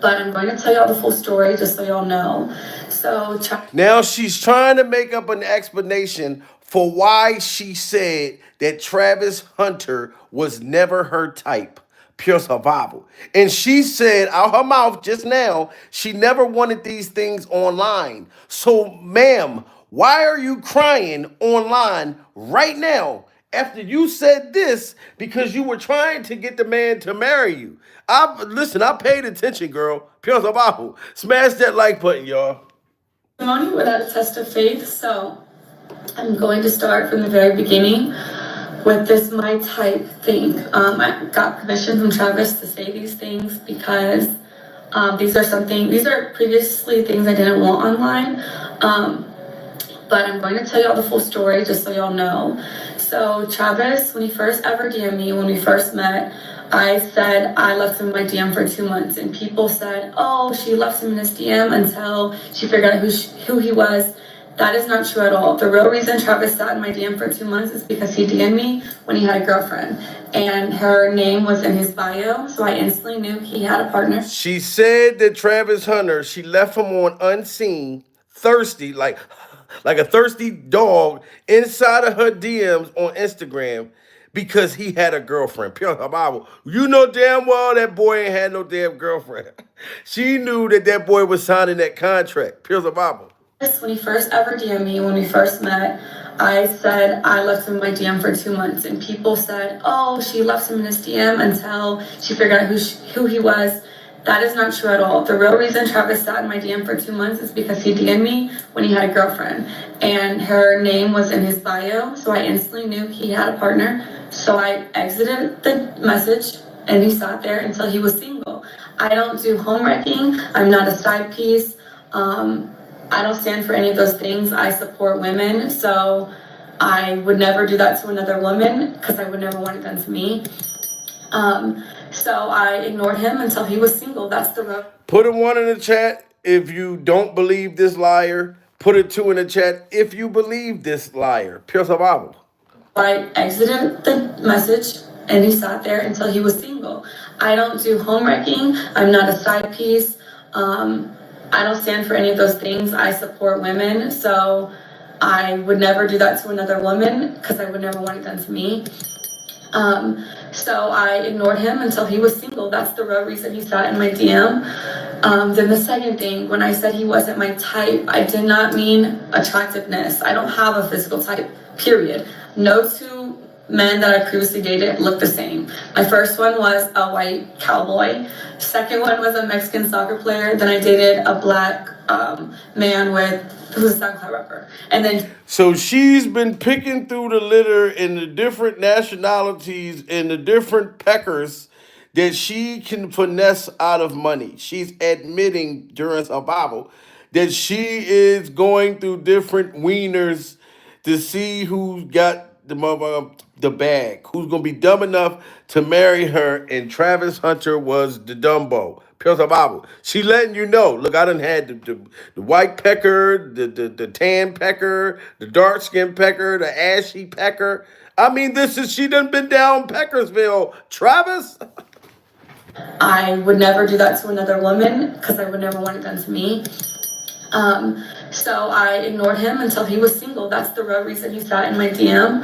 But I'm going to tell y'all the full story just so y'all know. So now she's trying to make up an explanation for why she said that Travis Hunter was never her type. Pure survival. And she said out her mouth just now, she never wanted these things online. So, ma'am, why are you crying online right now after you said this because you were trying to get the man to marry you? I paid attention, girl. Pure survival. Smash that like button, y'all. Testimony without a test of faith. So I'm going to start from the very beginning with this my type thing. I got permission from Travis to say these things because these are previously things I didn't want online. But I'm going to tell y'all the full story just so y'all know. So Travis, when he first ever DM'd me, when we first met, I said I left him in my DM for 2 months, and people said, oh, she left him in his DM until she figured out who he was. That is not true at all. The real reason Travis sat in my DM for 2 months is because he DM'd me when he had a girlfriend, and her name was in his bio, so I instantly knew he had a partner. She said that Travis Hunter, she left him on unseen, thirsty, like a thirsty dog inside of her DMs on Instagram because he had a girlfriend. Pure Bible. You know damn well that boy ain't had no damn girlfriend. She knew that boy was signing that contract. Pure Bible. When he first ever DM'd me, when we first met, I said I left him in my DM for 2 months, and people said, oh, she left him in his DM until she figured out who he was. That is not true at all. The real reason Travis sat in my DM for 2 months is because he DM'd me when he had a girlfriend, and her name was in his bio, so I instantly knew he had a partner. So I exited the message, and he sat there until he was single. I don't do home wrecking. I'm not a side piece. I don't stand for any of those things. I support women, so I would never do that to another woman because I would never want it done to me. So I ignored him until he was single. That's the road. Put a 1 in the chat if you don't believe this liar. Put a 2 in the chat if you believe this liar. Pure Bible. I exited the message, and he sat there until he was single. I don't do home wrecking. I'm not a side piece. I don't stand for any of those things. I support women, so I would never do that to another woman because I would never want it done to me. So I ignored him until he was single. That's the real reason he sat in my DM. Then the second thing, when I said he wasn't my type, I did not mean attractiveness. I don't have a physical type, period. No two men that I previously dated looked the same. My first one was a white cowboy. Second one was a Mexican soccer player. Then I dated a black man who's a SoundCloud rapper. And then so she's been picking through the litter in the different nationalities and the different peckers that she can finesse out of money. She's admitting during her Bible that she is going through different wieners to see who's got the bag, who's gonna be dumb enough to marry her, and Travis Hunter was the Dumbo. Pure Bible. She letting you know. Look, I done had the white pecker, the tan pecker, the dark skin pecker, the ashy pecker. I mean, she done been down Peckersville. Travis. I would never do that to another woman because I would never want it done to me. So I ignored him until he was single. That's the real reason he sat in my DM.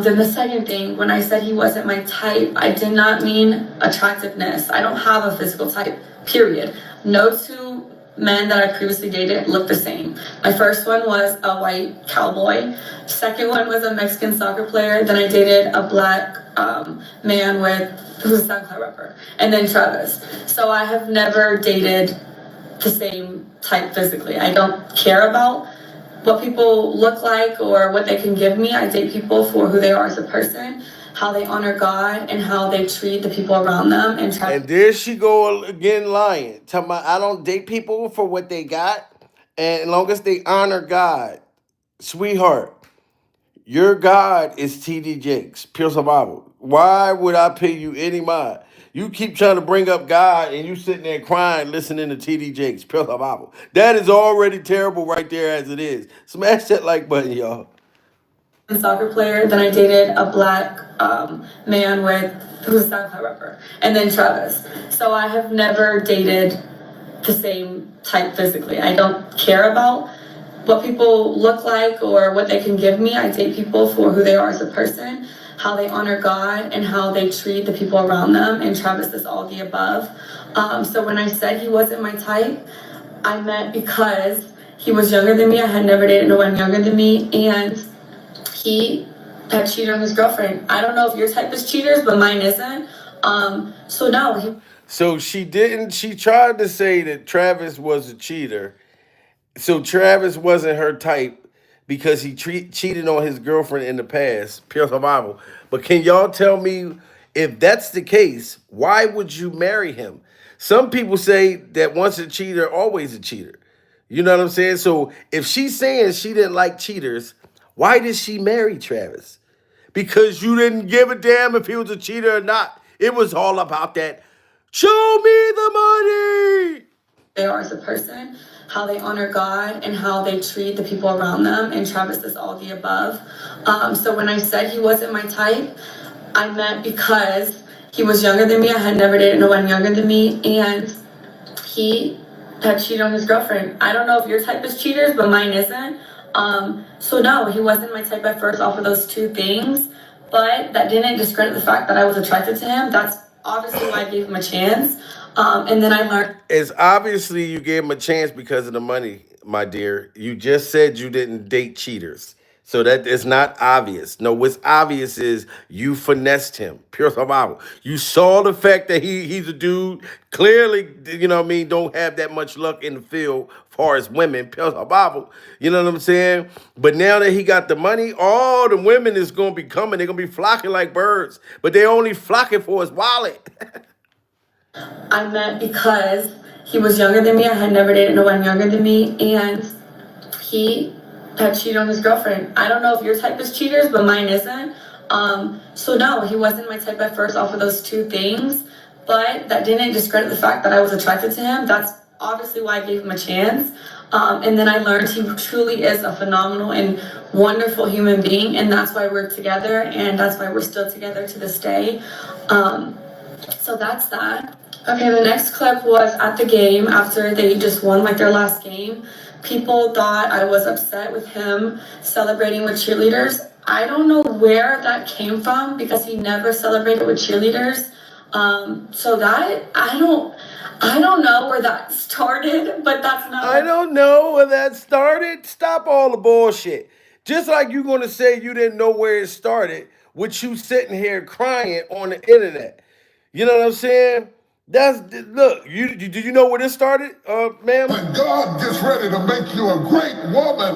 Then the second thing, when I said he wasn't my type, I did not mean attractiveness. I don't have a physical type, period. No two men that I previously dated looked the same. My first one was a white cowboy. Second one was a Mexican soccer player. Then I dated a black man who's a SoundCloud rapper. And then Travis. So I have never dated the same type physically. I don't care about what people look like or what they can give me. I date people for who they are as a person, how they honor God, and how they treat the people around them. And there she go again lying. Talking about I don't date people for what they got, and as long as they honor God. Sweetheart, your God is TD Jakes, Pure Survival. Why would I pay you any mind? You keep trying to bring up God and you sitting there crying, listening to TD Jakes, Pure Survival. That is already terrible right there as it is. Smash that like button, y'all. Soccer player. Then I dated a black man who's a SoundCloud rapper. And then Travis. So I have never dated the same type physically. I don't care about what people look like or what they can give me. I date people for who they are as a person, how they honor God, and how they treat the people around them. And Travis is all the above. So when I said he wasn't my type, I meant because he was younger than me. I had never dated no one younger than me, and he had cheated on his girlfriend. I don't know if your type is cheaters, but mine isn't. So no. So she didn't. She tried to say that Travis was a cheater. So Travis wasn't her type because he cheated on his girlfriend in the past. Pure survival. But can y'all tell me if that's the case, why would you marry him? Some people say that once a cheater, always a cheater. You know what I'm saying? So if she's saying she didn't like cheaters, why did she marry Travis? Because you didn't give a damn if he was a cheater or not. It was all about that. Show me the money. they are as a person, how they honor God, and how they treat the people around them. And Travis is all the above. So when I said he wasn't my type, I meant because he was younger than me. I had never dated no one younger than me, and he had cheated on his girlfriend. I don't know if your type is cheaters, but mine isn't. So no, he wasn't my type at first off of those two things, but that didn't discredit the fact that I was attracted to him. That's obviously why I gave him a chance. And then I learned. It's obviously you gave him a chance because of the money, my dear. You just said you didn't date cheaters. So that is not obvious. No, what's obvious is you finessed him. Pure survival. You saw the fact that he's a dude, clearly, you know what I mean, don't have that much luck in the field as far as women. Pure survival. You know what I'm saying? But now that he got the money, all the women is gonna be coming. They're gonna be flocking like birds. But they only flocking for his wallet. I met because he was younger than me. I had never dated no one younger than me, and he had cheated on his girlfriend. I don't know if your type is cheaters, but mine isn't. So no, he wasn't my type at first off of those two things, but that didn't discredit the fact that I was attracted to him. That's obviously why I gave him a chance. And then I learned he truly is a phenomenal and wonderful human being, and that's why we're together, and that's why we're still together to this day. So that's that. Okay, the next clip was at the game after they just won like their last game. People thought I was upset with him celebrating with cheerleaders. I don't know where that came from because he never celebrated with cheerleaders. So that I don't know where that started, but that's not. I don't know where that started. Stop all the bullshit. Just like you're gonna say you didn't know where it started, with you sitting here crying on the internet. You know what I'm saying? Look. Did you know where this started, ma'am? When God gets ready to make you a great woman,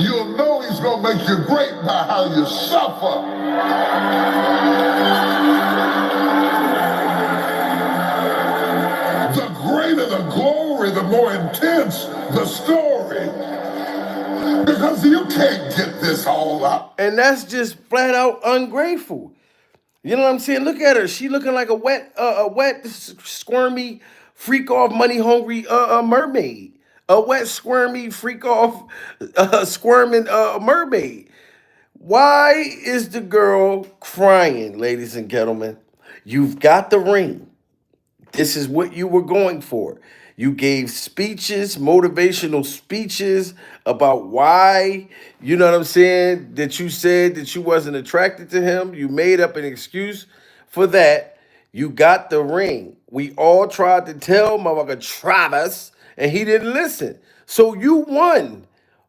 you'll know he's going to make you great by how you suffer. The greater the glory, the more intense the story. Because you can't get this all out. And that's just flat out ungrateful. You know what I'm saying? Look at her. She looking like a wet, squirmy, freak off, money hungry mermaid. A wet, squirmy, freak off, squirming mermaid. Why is the girl crying, ladies and gentlemen? You've got the ring. This is what you were going for. You gave speeches, motivational speeches about why, you know what I'm saying, that you said that you wasn't attracted to him. You made up an excuse for that. You got the ring. We all tried to tell motherfucker Travis, and he didn't listen. So you won.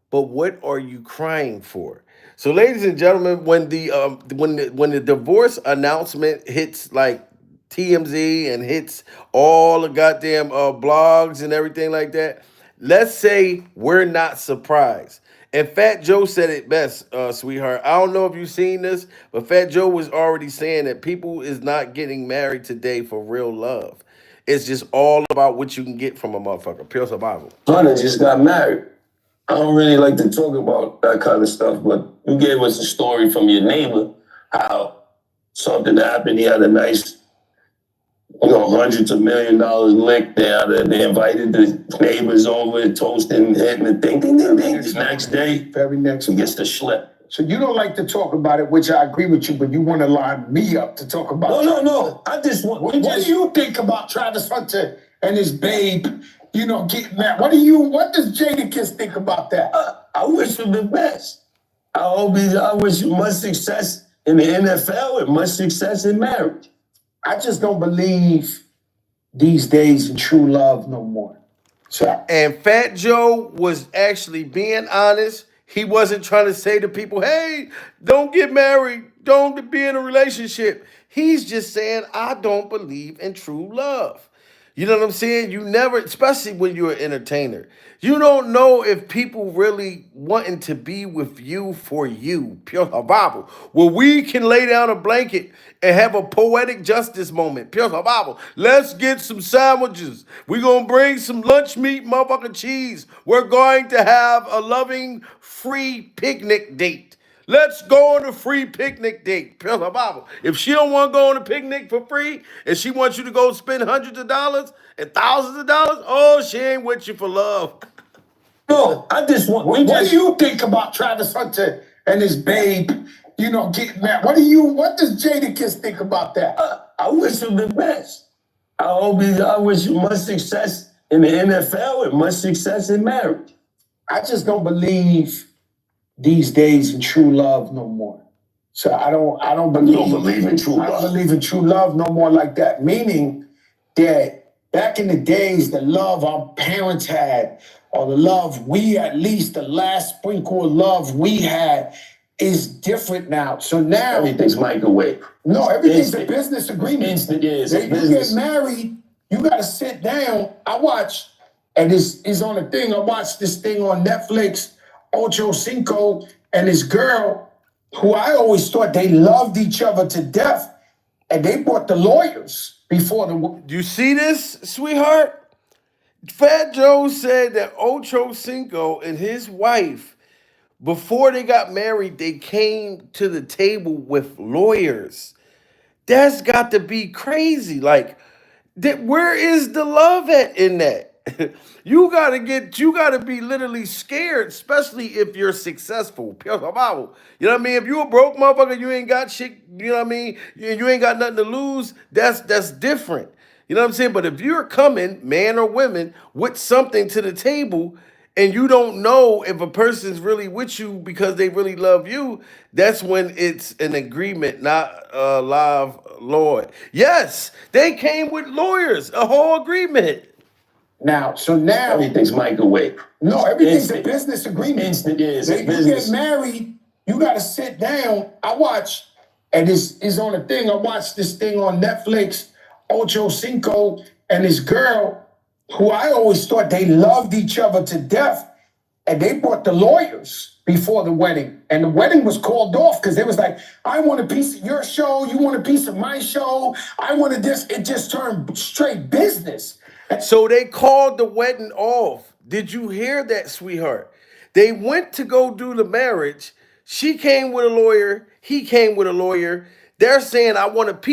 But what are you crying for? So, ladies and gentlemen, when the divorce announcement hits like TMZ and hits all the goddamn blogs and everything like that, let's say we're not surprised. And Fat Joe said it best, sweetheart. I don't know if you've seen this, but Fat Joe was already saying that people is not getting married today for real love. It's just all about what you can get from a motherfucker. Pure survival. Hunter just got married. I don't really like to talk about that kind of stuff, but you gave us a story from your neighbor, how something happened. He had a nice, hundreds of $1 million lick there. They invited the neighbors over, toasting, hitting the ding, ding, ding, ding. The next day, Very next he gets the schlep. So you don't like to talk about it, which I agree with you, but you want to line me up to talk about No. I just want. What do you think about Travis Hunter and his babe, getting that? What does Jadakiss think about that? I wish him the best. I wish him much success in the NFL and much success in marriage. I just don't believe these days in true love no more. So, And Fat Joe was actually being honest. He wasn't trying to say to people, hey, don't get married, don't be in a relationship. He's just saying, I don't believe in true love. You know what I'm saying? You never, especially when you're an entertainer, you don't know if people really wanting to be with you for you. Pure Bible. Where we can lay down a blanket and have a poetic justice moment. Pure Bible. Let's get some sandwiches. We're going to bring some lunch meat, motherfucking cheese. We're going to have a loving, free picnic date. Let's go on a free picnic date. Pure Bible. If she don't want to go on a picnic for free and she wants you to go spend hundreds of dollars and thousands of dollars, oh, she ain't with you for love. No, I just want. What do you think about Travis Hunter and his babe, getting married? What does Jadakiss think about that? I wish him the best. I wish him much success in the NFL and much success in marriage. I just don't believe these days in true love no more. So I don't believe. You don't believe in true love? I don't believe in true love no more like that. Meaning that back in the days, the love our parents had, or the love at least the last sprinkle of love we had, is different now. So now everything's microwave. No, everything's a business agreement. Instant, yeah, it's a You business. get married, you got to sit down. And it's on a thing. I watched this thing on Netflix, Ocho Cinco and his girl, who I always thought they loved each other to death, and they brought the lawyers before the. You see this, sweetheart? Fat Joe said that Ocho Cinco and his wife, before they got married, they came to the table with lawyers. That's got to be crazy. Like, where is the love at in that? You gotta be literally scared, especially if you're successful. You know what I mean? If you a broke motherfucker, you ain't got shit, you know what I mean? You ain't got nothing to lose, that's different. You know what I'm saying? But if you're coming, man or women, with something to the table, and you don't know if a person's really with you because they really love you, that's when it's an agreement, not a live lawyer. Yes, they came with lawyers, a whole agreement. Now everything's microwave. No, everything's a business agreement. Instant, yeah, it's a You business. get married, you got to sit down. And it's on a thing. I watched this thing on Netflix, Ocho Cinco and his girl, who I always thought they loved each other to death, and they brought the lawyers before the wedding. And the wedding was called off because they was like, I want a piece of your show, you want a piece of my show, I wanted this. It just turned straight business. So they called the wedding off. Did you hear that, sweetheart? They went to go do the marriage. She came with a lawyer. He came with a lawyer. They're saying, I want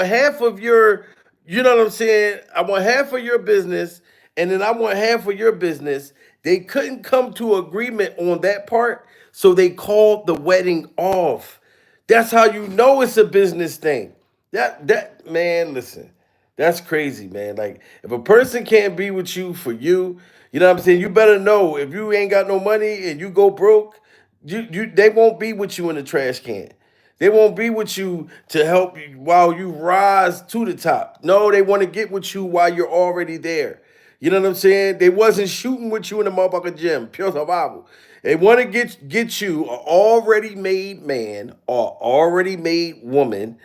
half of your, you know what I'm saying? I want half of your business, and then I want half of your business. They couldn't come to agreement on that part, so they called the wedding off. That's how you know it's a business thing. That man, listen. That's crazy, man. Like, if a person can't be with you for you, you know what I'm saying? You better know if you ain't got no money and you go broke, they won't be with you in the trash can. They won't be with you to help you while you rise to the top. No, they want to get with you while you're already there. You know what I'm saying? They wasn't shooting with you in the motherfucking gym. Pure survival. They want to get you an already made man or already made woman.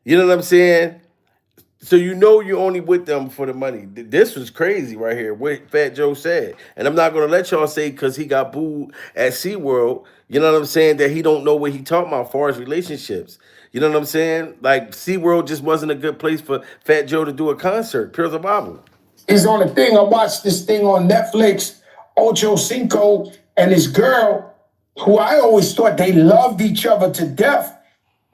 You know what I'm saying? So you know you're only with them for the money. This was crazy right here, what Fat Joe said. And I'm not going to let y'all say because he got booed at SeaWorld, you know what I'm saying, that he don't know what he talking about as far as relationships. You know what I'm saying? Like, SeaWorld just wasn't a good place for Fat Joe to do a concert. Pure survival. It's on a thing. I watched this thing on Netflix, Ocho Cinco and his girl, who I always thought they loved each other to death,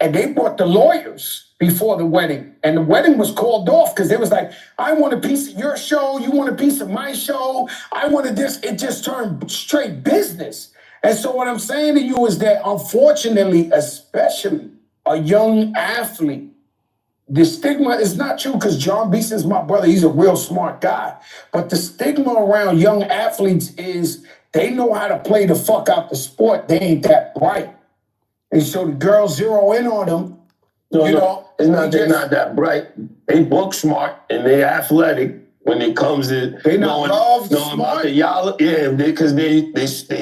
and they brought the lawyers before the wedding. And the wedding was called off because they was like, I want a piece of your show, you want a piece of my show, I wanted this. It just turned straight business. And so what I'm saying to you is that, unfortunately, especially a young athlete, the stigma is not true because John Beeson's my brother. He's a real smart guy. But the stigma around young athletes is they know how to play the fuck out the sport. They ain't that bright. And so the girls zero in on them. They're not that bright. They book smart and they athletic when it comes to smart. about the y'all, because they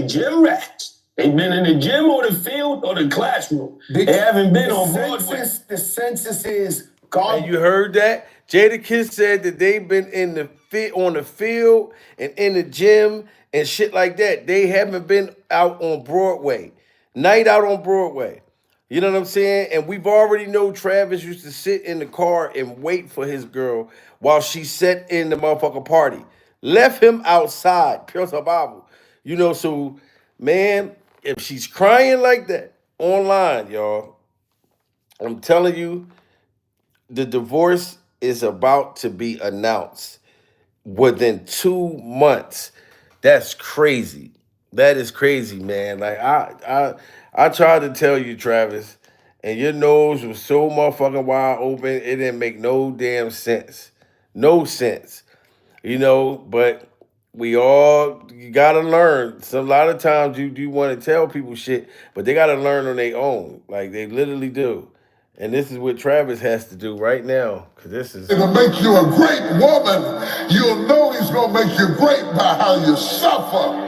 gym rats. They've been in the gym or the field or the classroom. They haven't been on Broadway. The census is gone. And you heard that? Jadakiss said that they've been on the field and in the gym and shit like that. They haven't been out on Broadway. Night out on Broadway. You know what I'm saying? And we've already know Travis used to sit in the car and wait for his girl while she sat in the motherfucking party. Left him outside. Pure survival. You know, so, man, if she's crying like that, online, y'all. I'm telling you, the divorce is about to be announced within 2 months. That's crazy. That is crazy, man. Like I tried to tell you, Travis, and your nose was so motherfucking wide open, it didn't make no damn sense. No sense. But we all you gotta learn. So a lot of times you do want to tell people shit, but they gotta learn on their own. Like they literally do. And this is what Travis has to do right now. Cause this is It'll make you a great woman. You'll know he's gonna make you great by how you suffer.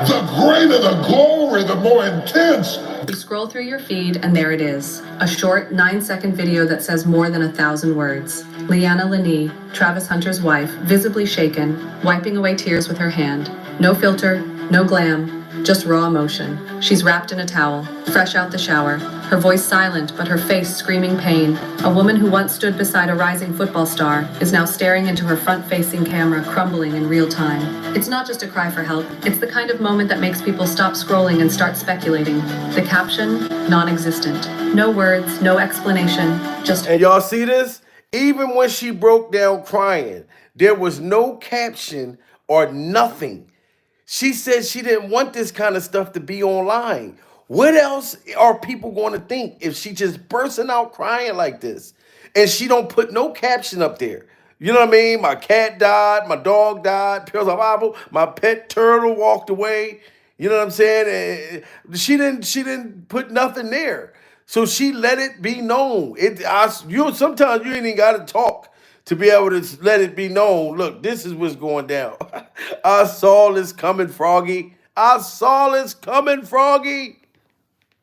The greater the glory, the more intense. You scroll through your feed and there it is. A short 9-second video that says more than 1,000 words. Leanna Lani, Travis Hunter's wife, visibly shaken, wiping away tears with her hand. No filter, no glam, just raw emotion. She's wrapped in a towel, fresh out the shower. Her voice silent, but her face screaming pain. A woman who once stood beside a rising football star is now staring into her front-facing camera, crumbling in real time. It's not just a cry for help. It's the kind of moment that makes people stop scrolling and start speculating. The caption, non-existent. No words, no explanation, just... And y'all see this? Even when she broke down crying, there was no caption or nothing. She said she didn't want this kind of stuff to be online. What else are people going to think if she just bursting out crying like this and she don't put no caption up there? You know what I mean? My cat died, my dog died, Pills of Bible, my pet turtle walked away. You know what I'm saying? She didn't put nothing there. So she let it be known. Sometimes you ain't even got to talk to be able to let it be known. Look, this is what's going down. I saw this coming, Froggy. I saw this coming, Froggy.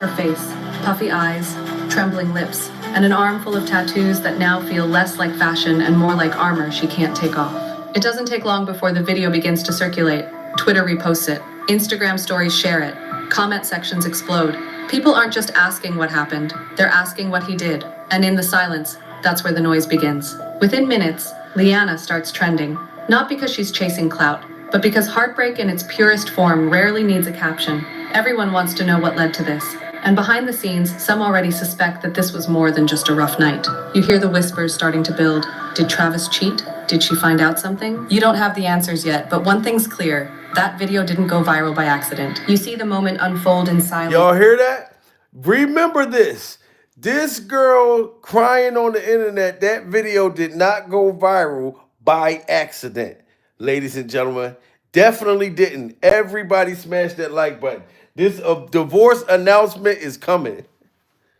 Her face, puffy eyes, trembling lips, and an arm full of tattoos that now feel less like fashion and more like armor she can't take off. It doesn't take long before the video begins to circulate. Twitter reposts it. Instagram stories share it. Comment sections explode. People aren't just asking what happened, they're asking what he did. And in the silence, that's where the noise begins. Within minutes, Leanna starts trending. Not because she's chasing clout, but because heartbreak in its purest form rarely needs a caption. Everyone wants to know what led to this. And behind the scenes, some already suspect that this was more than just a rough night. You hear the whispers starting to build. Did Travis cheat? Did she find out something? You don't have the answers yet, but one thing's clear. That video didn't go viral by accident. You see the moment unfold in silence. Y'all hear that? Remember this. This girl crying on the internet, that video did not go viral by accident. Ladies and gentlemen, definitely didn't. Everybody smash that like button. This divorce announcement is coming.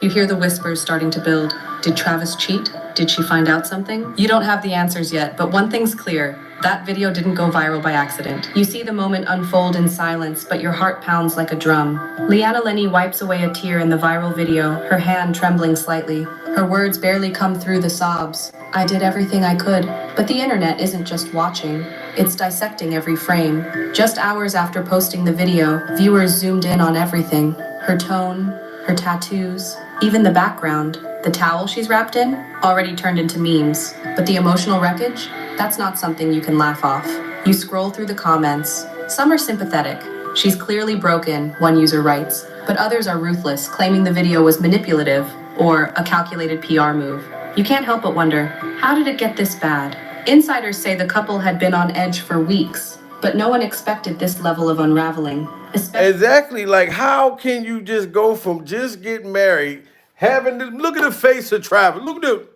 You hear the whispers starting to build. Did Travis cheat? Did she find out something? You don't have the answers yet, but one thing's clear. That video didn't go viral by accident. You see the moment unfold in silence, but your heart pounds like a drum. Leanna Lani wipes away a tear in the viral video, her hand trembling slightly. Her words barely come through the sobs. I did everything I could, but the internet isn't just watching. It's dissecting every frame. Just hours after posting the video, viewers zoomed in on everything. Her tone, her tattoos, even the background. The towel she's wrapped in already turned into memes. But the emotional wreckage? That's not something you can laugh off. You scroll through the comments. Some are sympathetic. She's clearly broken, one user writes. But others are ruthless, claiming the video was manipulative or a calculated PR move. You can't help but wonder, how did it get this bad? Insiders say the couple had been on edge for weeks, but no one expected this level of unraveling. Exactly. Like, how can you just go from just getting married, having this, look at the face of Travis. Look.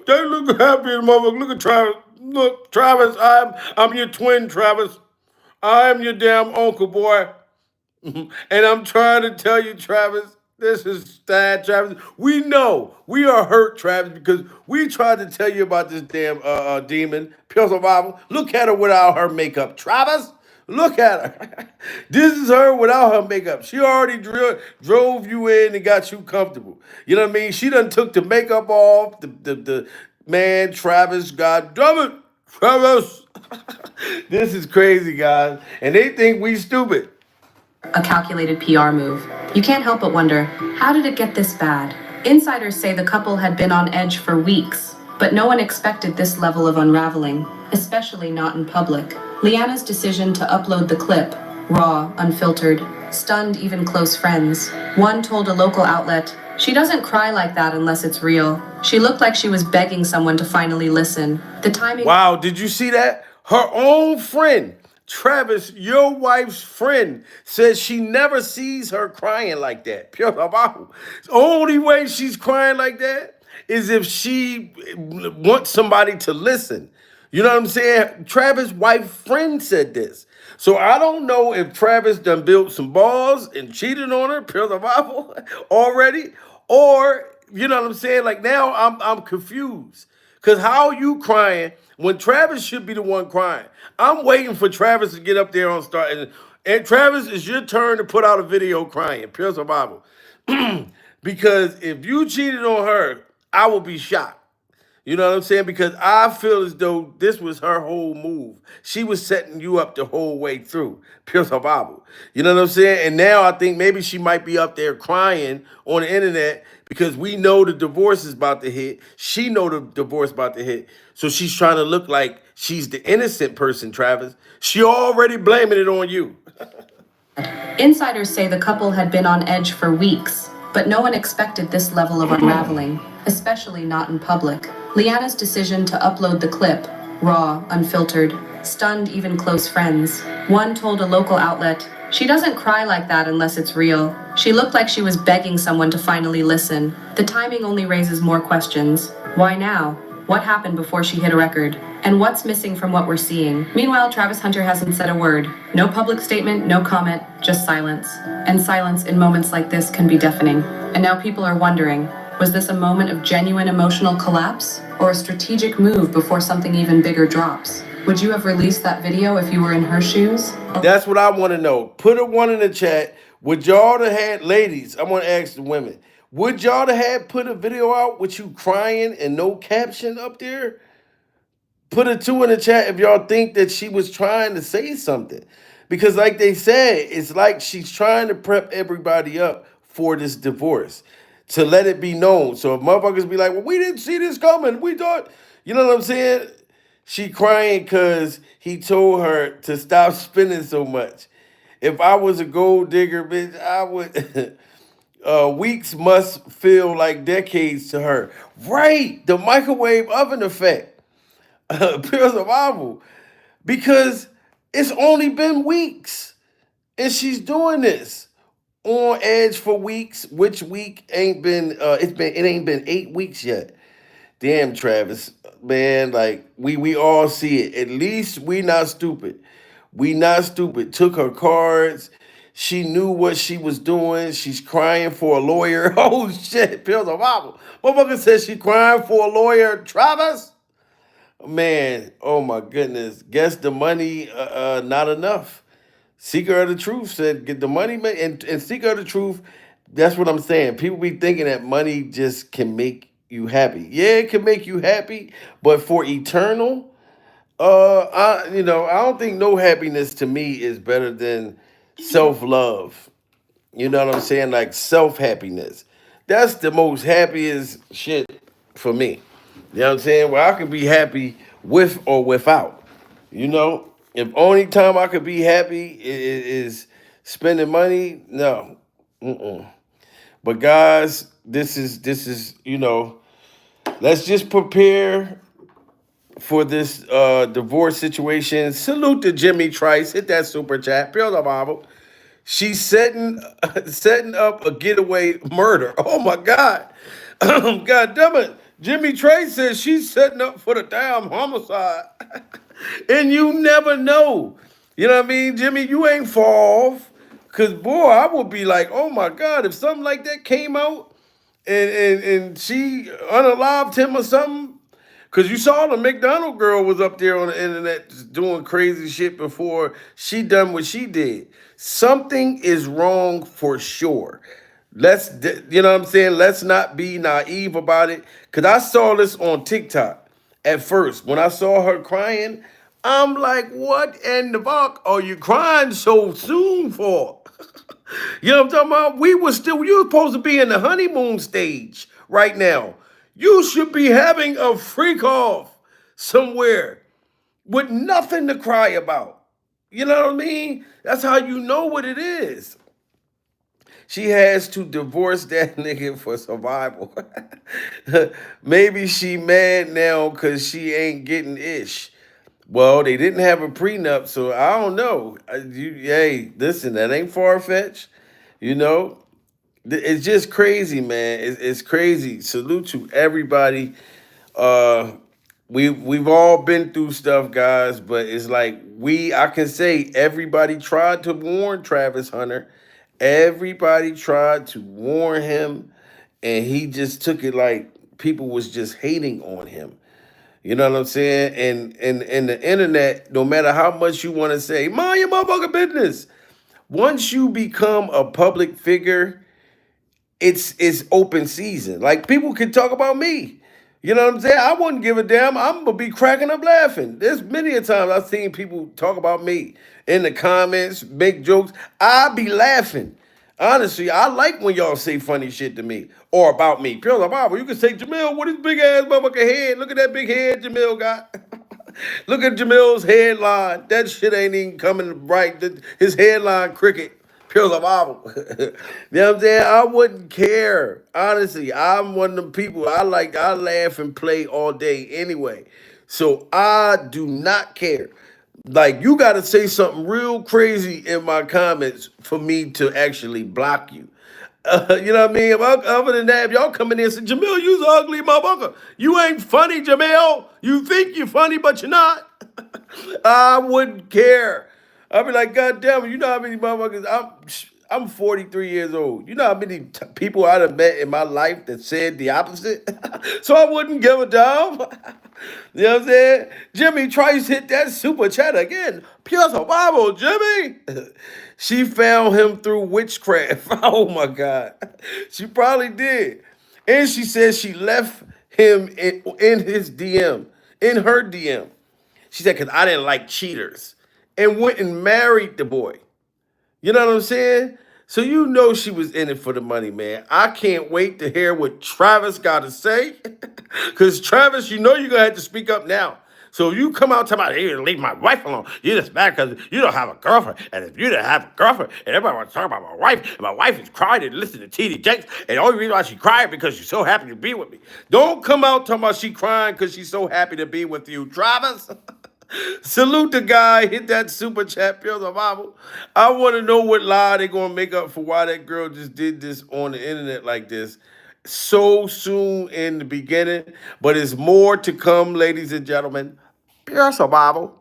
They look happy, motherfucker. Look at Travis. Look, Travis, I'm your twin, Travis. I'm your damn uncle, boy. And I'm trying to tell you, Travis, this is sad, Travis. We know we are hurt, Travis, because we tried to tell you about this damn demon, Pure Survival. Look at her without her makeup, Travis. Look at her. This is her without her makeup. She already drove you in and got you comfortable. You know what I mean? She done took the makeup off. The man, Travis, God damn it, Travis. This is crazy, guys. And they think we stupid. A calculated PR move. You can't help but wonder, how did it get this bad? Insiders say the couple had been on edge for weeks, but no one expected this level of unraveling, especially not in public. Leanna's decision to upload the clip, raw, unfiltered, stunned even close friends. One told a local outlet, "She doesn't cry like that unless it's real. She looked like she was begging someone to finally listen." The timing. Wow, did you see that? Her own friend, Travis, your wife's friend, says she never sees her crying like that. Pure Bible. The only way she's crying like that is if she wants somebody to listen. You know what I'm saying? Travis' wife friend said this. So I don't know if Travis done built some balls and cheated on her, pure the Bible, already, or you know what I'm saying? Like now I'm confused. Cause how you crying when Travis should be the one crying? I'm waiting for Travis to get up there on start. And Travis, it's your turn to put out a video crying. Pure the Bible. Because if you cheated on her, I will be shocked. You know what I'm saying? Because I feel as though this was her whole move. She was setting you up the whole way through. Pure Bible. You know what I'm saying? And now I think maybe she might be up there crying on the internet because we know the divorce is about to hit. She know the divorce about to hit. So she's trying to look like she's the innocent person, Travis. She already blaming it on you. Insiders say the couple had been on edge for weeks, but no one expected this level of unraveling, especially not in public. Leanna's decision to upload the clip, raw, unfiltered, stunned even close friends. One told a local outlet, "She doesn't cry like that unless it's real. She looked like she was begging someone to finally listen." The timing only raises more questions. Why now? What happened before she hit a record? And what's missing from what we're seeing? Meanwhile, Travis Hunter hasn't said a word. No public statement, no comment, just silence. And silence in moments like this can be deafening. And now people are wondering, was this a moment of genuine emotional collapse? Or a strategic move before something even bigger drops? Would you have released that video if you were in her shoes? That's what I want to know. Put a one in the chat. Would y'all have had, ladies, I want to ask the women, would y'all have had put a video out with you crying and no caption up there? Put a 2 in the chat if y'all think that she was trying to say something. Because like they said, it's like she's trying to prep everybody up for this divorce. To let it be known. So if motherfuckers be like, well, we didn't see this coming. We thought, you know what I'm saying? She crying because he told her to stop spending so much. If I was a gold digger, bitch, I would... weeks must feel like decades to her. Right, the microwave oven effect. Pure survival. Because it's only been weeks. And she's doing this. On edge for weeks, which week ain't been, it ain't been 8 weeks yet. Damn, Travis, man, like, we all see it. At least we not stupid. We not stupid. Took her cards. She knew what she was doing. She's crying for a lawyer. Oh, shit. Pills of Bible. Motherfucker says she crying for a lawyer. Travis? Man, oh, my goodness. Guess the money, not enough. Seeker of the Truth said, get the money, man. And Seeker of the Truth, that's what I'm saying. People be thinking that money just can make you happy. Yeah, it can make you happy, but for eternal, I don't think no happiness to me is better than self-love. You know what I'm saying? Like self-happiness. That's the most happiest shit for me. You know what I'm saying? Where I could be happy with or without. You know? If only time I could be happy is spending money, no. Mm-mm. But guys, this is, let's just prepare for this divorce situation. Salute to Jimmy Trice. Hit that super chat. Pure the Bible. She's setting up a getaway murder. Oh my God. God damn it. Jimmy Trey says she's setting up for the damn homicide. And you never know. You know what I mean? Jimmy, you ain't fall off. Cause boy, I would be like, oh my God, if something like that came out and she unalived him or something. Cause you saw the McDonald girl was up there on the internet doing crazy shit before she done what she did. Something is wrong for sure. You know what I'm saying? Let's not be naive about it. Cause I saw this on TikTok at first. When I saw her crying, I'm like, what in the fuck are you crying so soon for? You know what I'm talking about? You were supposed to be in the honeymoon stage right now. You should be having a freak off somewhere. with nothing to cry about. You know what I mean? That's how you know what it is. She has to divorce that nigga for survival. Maybe she mad now because she ain't getting ish. Well, they didn't have a prenup, so I don't know. Hey, listen, that ain't far fetched. You know, it's just crazy, man. It's crazy. Salute to everybody. Uh, we've all been through stuff, guys, but it's like I can say everybody tried to warn Travis Hunter. Everybody tried to warn him, and he just took it like people was just hating on him. You know what I'm saying? And the internet, no matter how much you want to say, mind your motherfucking business. Once you become a public figure, it's open season. Like people can talk about me. You know what I'm saying? I wouldn't give a damn. I'm gonna be cracking up laughing. There's many a times I've seen people talk about me in the comments, make jokes. I be laughing. Honestly, I like when y'all say funny shit to me or about me. Pure like, Bible, you can say Jamil, what his big ass motherfucker head. Look at that big head Jamil got. Look at Jamil's headline. That shit ain't even coming right. His headline cricket. Pure survival. You know what I'm saying? I wouldn't care. Honestly, I'm one of them people. I laugh and play all day anyway. So I do not care. Like you gotta say something real crazy in my comments for me to actually block you. You know what I mean? Other than that, if y'all come in there and say, Jamil, you's an ugly motherfucker. You ain't funny, Jamil. You think you're funny, but you're not. I wouldn't care. I'd be like, God damn it, you know how many motherfuckers, I'm 43 years old. You know how many people I'd have met in my life that said the opposite? So I wouldn't give a damn. You know what I'm saying? Jimmy Trice hit that super chat again. Pure survival, Jimmy. She found him through witchcraft. Oh my God. She probably did. And she said she left him in his DM, in her DM. She said, because I didn't like cheaters. And went and married the boy. You know what I'm saying? So you know she was in it for the money, man. I can't wait to hear what Travis got to say. Because Travis, you know you're going to have to speak up now. So you come out talking about, hey, leave my wife alone. You're just mad because you don't have a girlfriend. And if you didn't have a girlfriend, and everybody wants to talk about my wife, and my wife is crying and listening to T.D. Jakes, and the only reason why she cried because she's so happy to be with me. Don't come out talking about she crying because she's so happy to be with you, Travis. Salute the guy, hit that super chat, Pure Survival. I want to know what lie they're going to make up for why that girl just did this on the internet like this so soon in the beginning. But it's more to come, ladies and gentlemen. Pure Survival.